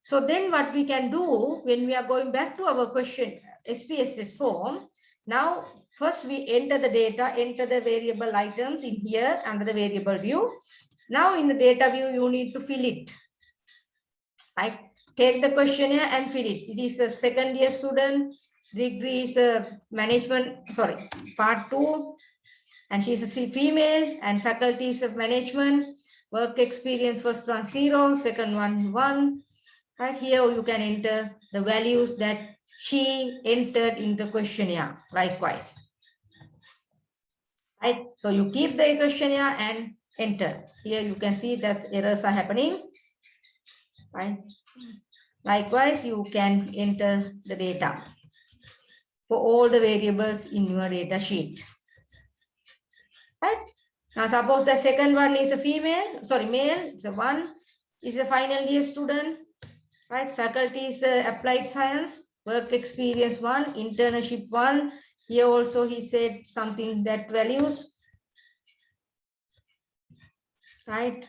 So then what we can do when we are going back to our question SPSS form, now first we enter the data, enter the variable items in here under the variable view. Now in the data view, you need to fill it. Right? Take the questionnaire and fill it. It is a second year student, degree is a part 2, and she is a female, and faculties of management, work experience, first one 0, second one 1. Right here you can enter the values that she entered in the questionnaire likewise. Right, so you keep the questionnaire and enter. Here you can see that errors are happening. Right, likewise you can enter the data for all the variables in your data sheet. Right, now suppose the second one is a male, it's a 1, is a final year student. Right, faculty is applied science, work experience 1, internship 1. Here also he said something that values. Right,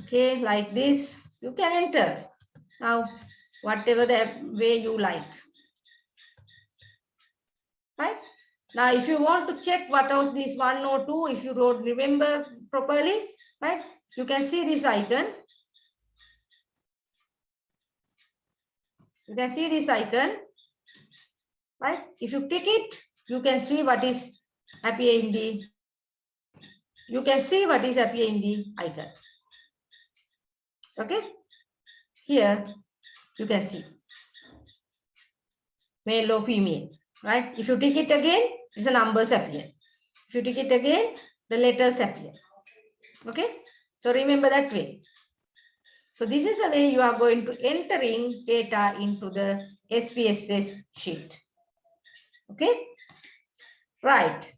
okay, like this you can enter. Now whatever the way you like. Right, now if you want to check what was this 1 or 2, if you don't remember properly, right, you can see this icon. You can see this icon, right? If you tick it, you can see what is appear in the, icon. Okay, here you can see male or female, right? If you tick it again, the numbers appear. If you tick it again, the letters appear. Okay, so remember that way. So this is the way you are going to entering data into the SPSS sheet. Okay, right.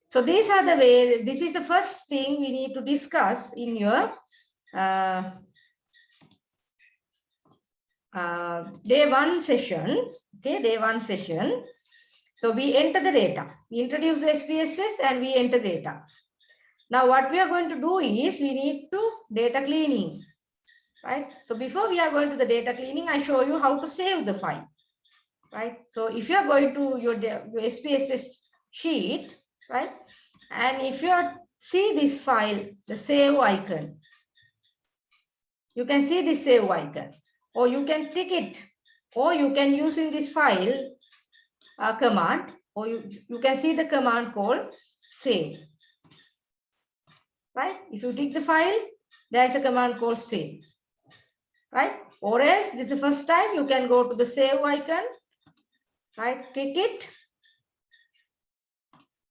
So these are the way, this is the first thing we need to discuss in your day 1 session. Okay, day 1 session. So we enter the data. We introduce the SPSS and we enter data. Now what we are going to do is we need to data cleaning. Right, so before we are going to the data cleaning, I show you how to save the file. Right, so if you are going to your SPSS sheet, right, and if you see this file, the save icon, you can see this save icon, or you can tick it, or you can use in this file command, or you can see the command called save. right? If you tick the file, there is a command called save, right? Or else this is the first time, you can go to the save icon, right? Click it.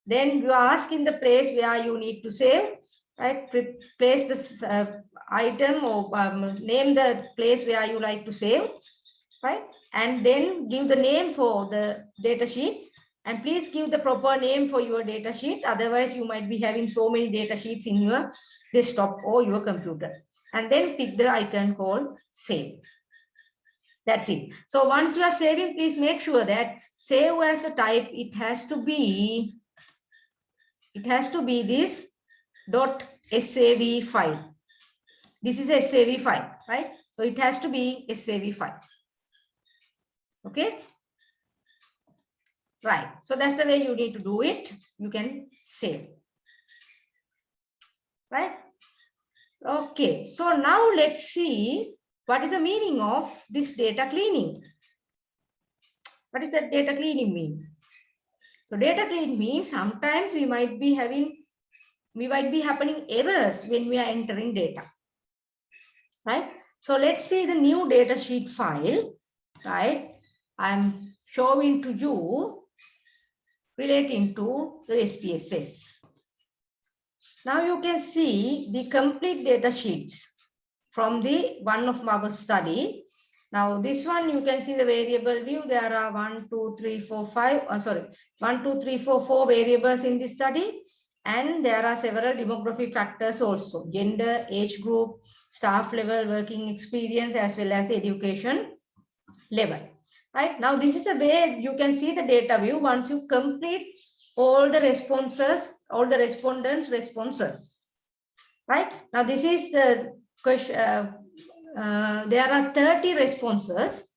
Then you ask in the place where you need to save, right? Place this item or name the place where you like to save, right? And then give the name for the data sheet. And please give the proper name for your data sheet. Otherwise, you might be having so many data sheets in your desktop or your computer. And then click the icon called save. That's it. So once you are saving, please make sure that save as a type, it has to be this .sav file. This is a SAV file, right? So it has to be a SAV file. Okay. Right. So that's the way you need to do it. You can save. Right. Okay. So now let's see what is the meaning of this data cleaning. What does that data cleaning mean? So data cleaning means sometimes we might be happening errors when we are entering data. Right. So let's see the new data sheet file. Right. I'm showing to you relating to the SPSS. Now you can see the complete data sheets from the one of our study. Now this one you can see the variable view. There are 1, 2, 3, 4, 5. 1, 2, 3, 4, 4 variables in this study. And there are several demographic factors also. Gender, age group, staff level, working experience, as well as education level. Right now, this is a way you can see the data view once you complete all the responses, all the respondents' responses. Right now, this is the question. There are 30 responses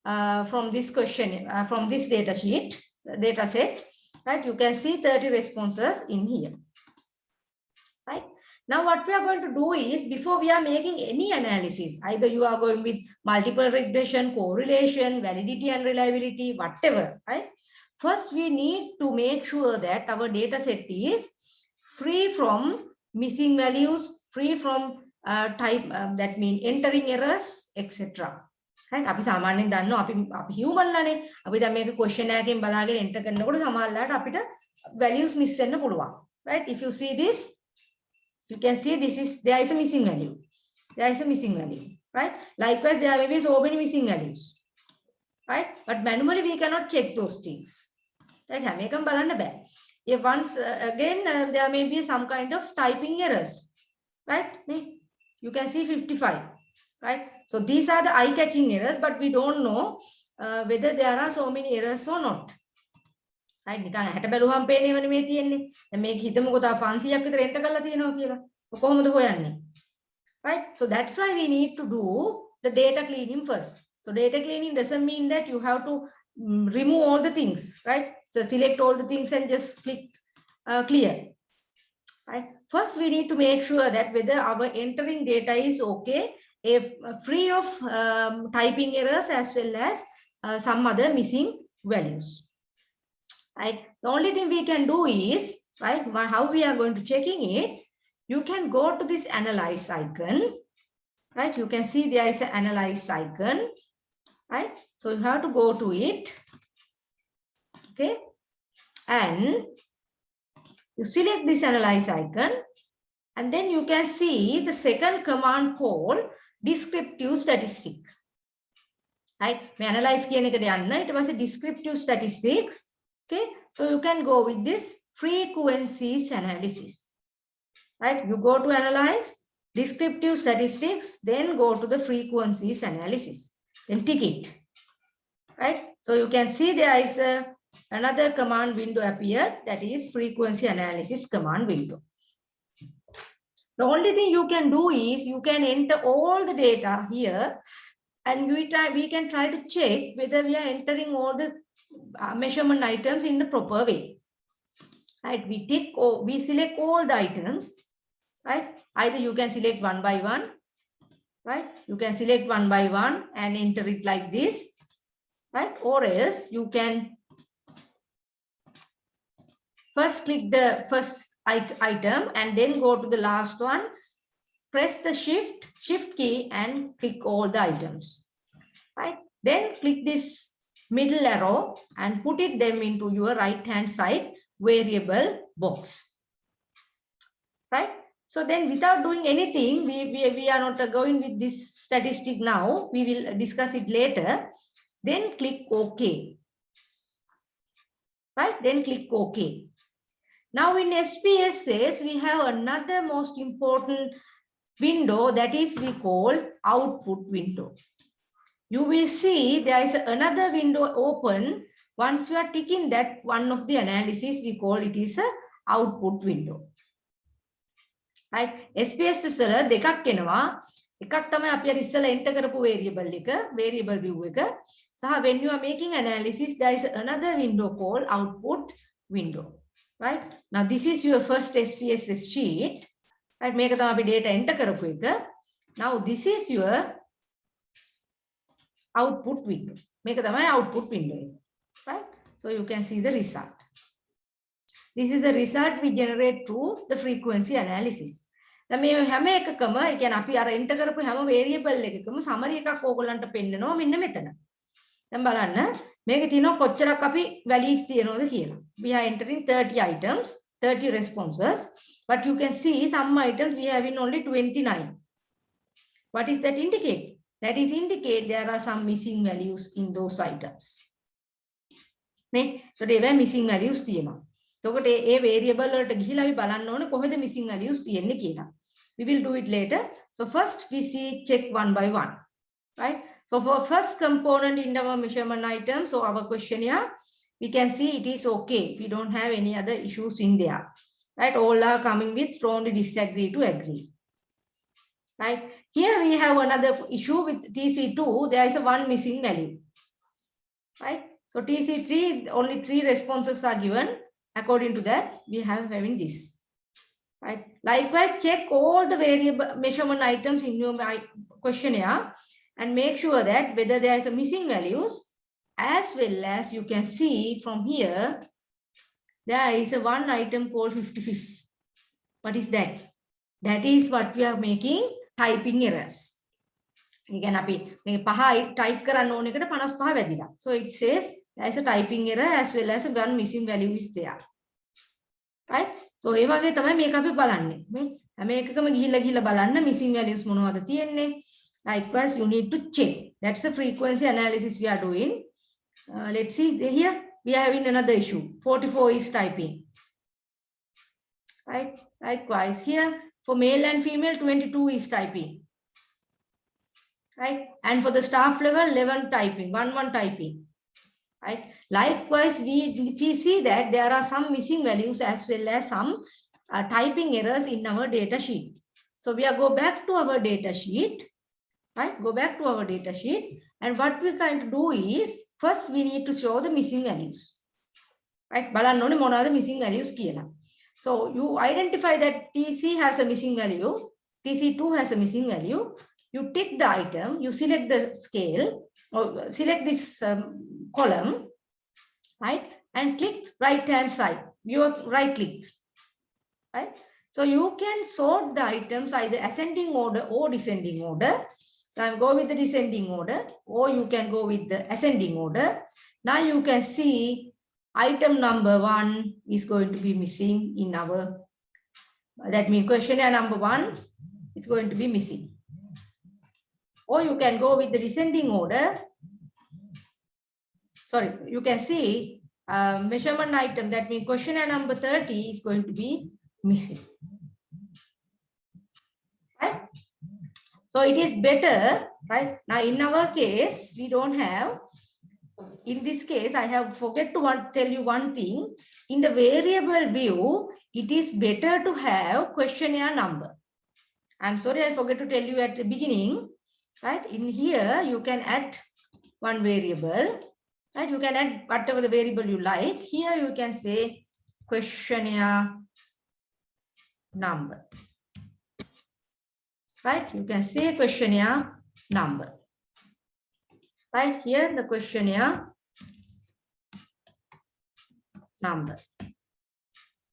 from this question, from this data set. Right, you can see 30 responses in here. Right. Now, what we are going to do is, before we are making any analysis, either you are going with multiple regression, correlation, validity and reliability, whatever, right? First, we need to make sure that our data set is free from missing values, free from type, that means entering errors, etc. Right? අපි සාමාන්‍යයෙන් දන්නවා අපි human ලානේ. අපි දැන් මේක question එකකින් බලාගෙන enter කරනකොට සමහරවිට අපිට values miss වෙන්න පුළුවන්. Right? If you see this, you can see there is a missing value. There is a missing value, right? Likewise, there may be so many missing values, right? But manually, we cannot check those things. Right? If once again, there may be some kind of typing errors, right? You can see 55, right? So these are the eye-catching errors, but we don't know whether there are so many errors or not. Right? නිකන් හැට බැලුවම පේනේවනේ මේ තියෙන්නේ. දැන් මේක හිතමුකෝ තව 500ක් විතර එන්ටර් කරලා තියෙනවා කියලා. කොහොමද හොයන්නේ? Right? So that's why we need to do the data cleaning first. So data cleaning doesn't mean that you have to remove all the things, right? So select all the things and just click clear. Right? First, we need to make sure that whether our entering data is okay, if free of typing errors as well as some other missing values. Right? The only thing we can do is, right, how we are going to checking it, you can go to this analyze icon, right? You can see there is an analyze icon, right? So you have to go to it, okay? And you select this analyze icon, and then you can see the second command called descriptive statistic. Right? We analyze it was a descriptive statistics. Okay, so you can go with this frequencies analysis. Right? You go to analyze descriptive statistics, then go to the frequencies analysis. Then tick it. Right? So you can see there is another command window appear, that is frequency analysis command window. The only thing you can do is you can enter all the data here, and we can try to check whether we are entering all the measurement items in the proper way. Right? We select all the items. Right? Either you can select one by one. Right? You can select one by one and enter it like this. Right? Or else you can first click the first item and then go to the last one, press the shift key and click all the items, right? Then click this middle arrow and put them into your right hand side variable box, right? So then without doing anything, we are not going with this statistic now. We will discuss it later. Then click OK, right? Then click OK. Now in SPSS, we have another most important window that is we call output window. You will see there is another window open. Once you are ticking that one of the analysis, we call it is a output window. Right? SPSS වල දෙකක් එනවා. එකක් තමයි අපි අර ඉස්සෙල්ලා enter කරපු variable view එක. සහ when you are making analysis, there is another window called output window. Right? Now this is your first SPSS sheet. Right? මේක තමයි අපි data enter කරපු එක. Now this is your output window. Make the output window, right? So you can see the result. This is the result we generate through the frequency analysis. The me හැම එකකම ඒ කියන්නේ අපි අර enter කරපු හැම variable එකකම summary එකක් ඕගොල්ලන්ට පෙන්නනවා මෙන්න මෙතන. දැන් බලන්න මේකේ තියෙනවා කොච්චරක් අපි valid තියනවද කියලා. We are entering 30 items, 30 responses, but you can see some items we have in only 29. What is that indicate? That is indicate there are some missing values in those items. නේ? So they were missing values තියෙනවා. එතකොට ඒ variable වලට ගිහිලා අපි බලන්න ඕනේ කොහෙද missing values තියෙන්නේ කියලා. We will do it later. So first we see check one by one. Right? So for first component in our measurement item, so our questionnaire, we can see it is okay. We don't have any other issues in there. Right? All are coming with strongly disagree to agree. Right? Here we have another issue with TC2. There is a one missing value. Right? So TC3, only 3 responses are given. According to that, we have having this. Right? Likewise, check all the variable measurement items in your questionnaire and make sure that whether there is a missing values, as well as you can see from here, there is a one item called 55. What is that? That is what we are making typing errors. Again, we type කරන්න ඕන එකට 55 වැදිලා. So it says there is a typing error as well as one missing value is there. Right? So ඒ වගේ තමයි මේක අපි බලන්නේ. මේ හැම එකකම ගිහිල්ලා බලන්න missing values මොනවද තියෙන්නේ. Likewise, you need to check. That's the frequency analysis we are doing. Let's see here we are having another issue. 44 is typing. Right? Likewise, here for male and female, 22 is typing. Right? And for the staff level, 11 typing, 11 typing. Right? Likewise, we see that there are some missing values as well as some typing errors in our data sheet. So we are go back to our data sheet. Right? Go back to our data sheet. And what we're going to do is, first we need to show the missing values. Right? බලන්න ඕනේ මොනවාද missing values කියලා. So you identify that TC has a missing value, TC2 has a missing value. You tick the item, you select the scale, or select this column, right? And click right hand side, your right click, right? So you can sort the items either ascending order or descending order. So I'm going with the descending order, or you can go with the ascending order. Now you can see item number 1 is going to be missing in our, that means questionnaire number 1 is going to be missing. Or you can go with the descending order. Sorry, you can see measurement item, that means questionnaire number 30 is going to be missing. Right? So it is better, right? Now in our case, we don't have, in this case, I have forget to tell you one thing. In the variable view, it is better to have questionnaire number. I'm sorry, I forget to tell you at the beginning. Right? In here, you can add one variable. Right? You can add whatever the variable you like. Here you can say questionnaire number. Right? You can say questionnaire number. Right? Here the questionnaire number.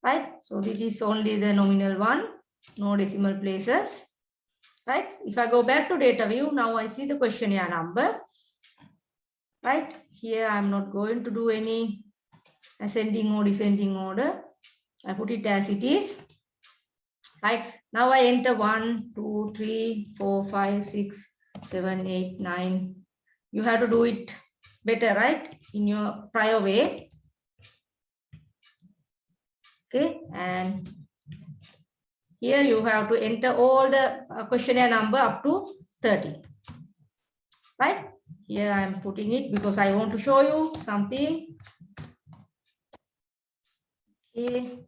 right? So this is only the nominal one, no decimal places, right? If I go back to data view, now I see the questionnaire number, right? Here I'm not going to do any ascending or descending order. I put it as it is, right? Now I enter 1, 2, 3, 4, 5, 6, 7, 8, 9. You have to do it better, right? In your prior way. Okay, and here you have to enter all the questionnaire number up to 30, right? Here I am putting it because I want to show you something. Okay.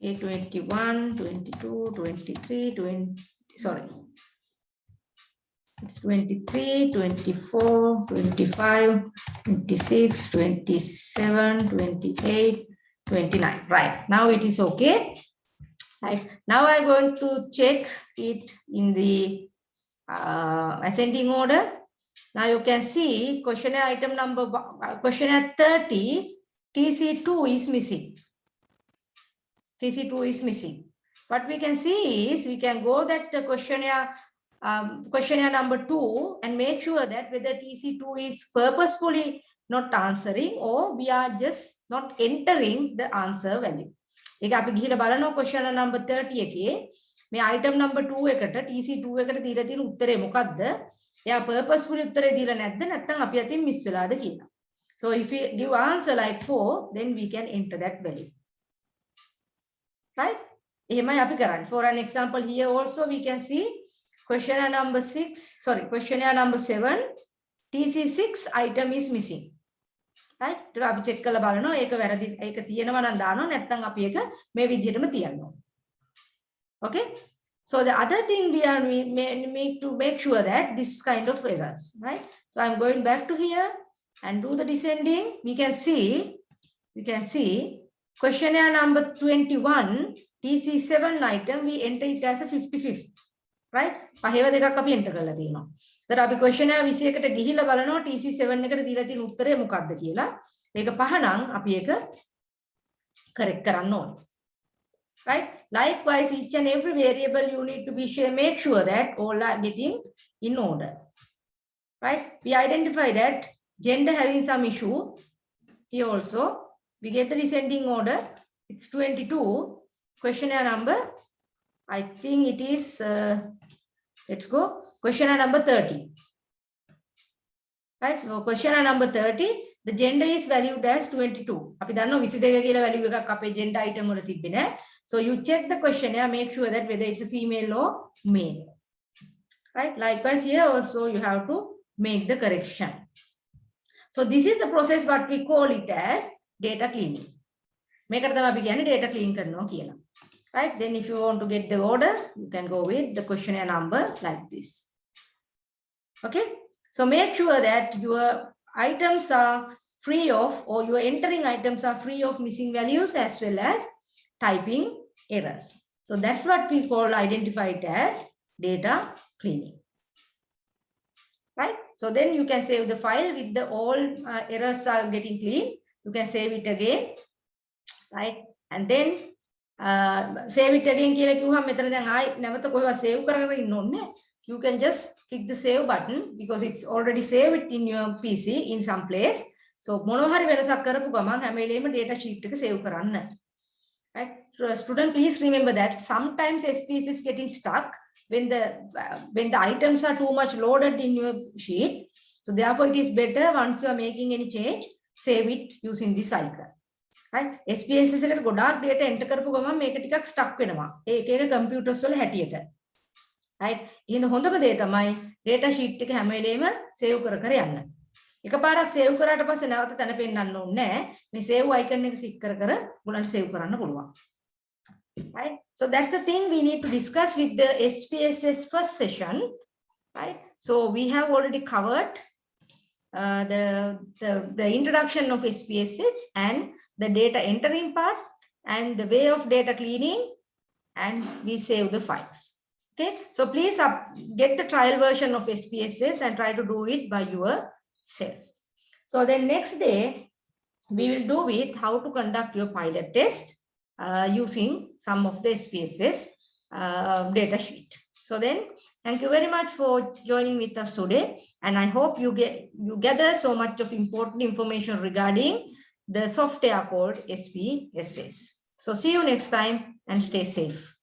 Okay, 21, 22, 23, 20, sorry. It's 23, 24, 25, 26, 27, 28, 29. Right, now it is okay. Right, now I'm going to check it in the ascending order. Now you can see questionnaire item number, questionnaire 30, TC2 is missing. TC2 is missing. What we can see is we can go that questionnaire number 2 and make sure that whether TC2 is purposefully not answering or we are just not entering the answer value. ඒක අපි ගිහිලා බලනවා question number 30 එකේ මේ item number 2 එකට TC2 එකට දීලා තියෙන උත්තරේ මොකද්ද? එයා purposefully උත්තරේ දීලා නැද්ද නැත්නම් අපි අතින් miss වෙලාද කියලා. So if we give answer like 4, then we can enter that value. Right? එහෙමයි අපි කරන්නේ. For an example here also we can see questionnaire number 6, sorry, questionnaire number 7, TC6 item is missing. Right? ඒක අපි check කරලා බලනවා ඒක වැරදි ඒක තියෙනවා නම් දානවා නැත්නම් අපි ඒක මේ විදිහටම තියනවා. Okay? So the other thing we need to make sure that this kind of errors, right? So I'm going back to here and do the descending. We can see questionnaire number 21, TC7 item, we enter it as a 55th, right? පහේව දෙකක් අපි enter කරලා තියෙනවා. ඒතර අපි questionnaire 21කට ගිහිල්ලා බලනවා TC7 එකට දීලා තියෙන උත්තරය මොකක්ද කියලා. ඒක පහ නම් අපි ඒක correct කරන්න ඕනේ. Right? Likewise, each and every variable you need to be sure, make sure that all are getting in order. Right? We identify that gender having some issue. Here also, we get the descending order. It's 22. Questionnaire number, I think it is, let's go, questionnaire number 30. Right? So questionnaire number 30, the gender is valued as 22. අපි දන්නවා 22 කියලා value එකක් අපේ gender item වල තිබ්බේ නෑ. So you check the questionnaire, make sure that whether it's a female or male. Right? Likewise here also you have to make the correction. So this is the process what we call it as data cleaning. මේකට තමයි අපි කියන්නේ data clean කරනවා කියලා. Right? Then if you want to get the order, you can go with the questionnaire number like this. Okay? So make sure that your items are free of, or your entering items are free of missing values as well as typing errors. So that's what we call, identify it as data cleaning. Right? So then you can save the file with the all errors are getting clean. You can save it again. Right? And then save it again කියලා කිව්වම මෙතන දැන් ආයි නැවත කොහෙවත් save කරගෙන ඉන්න ඕනේ. You can just click the save button because it's already saved in your PC in some place. So මොනවා හරි වෙනසක් කරපු ගමන් හැම වෙලේම data sheet එක save කරන්න. Right? So student, please remember that sometimes SPS is getting stuck when the items are too much loaded in your sheet. So therefore it is better once you are making any change, save it using this icon. Right? SPSS එකට ගොඩාක් data enter කරපු ගමන් මේක ටිකක් stuck වෙනවා. ඒක computers වල හැටියට. Right? එහෙනම් හොඳම දේ තමයි data sheet එක හැම වෙලේම save කර කර යන්න. එකපාරක් save කරාට පස්සේ නැවත තැන පෙන්නන්න ඕනේ නැහැ. මේ save icon එක click කර කර ඔයගලන්ට save කරන්න පුළුවන්. Right? So that's the thing we need to discuss with the SPSS first session. Right? So we have already covered the introduction of SPSS and the data entering part and the way of data cleaning, and we save the files. Okay, so please get the trial version of SPSS and try to do it by yourself. So then next day we will do with how to conduct your pilot test using some of the SPSS data sheet. So then, thank you very much for joining with us today. And I hope you gather so much of important information regarding the software called SPSS. So see you next time and stay safe.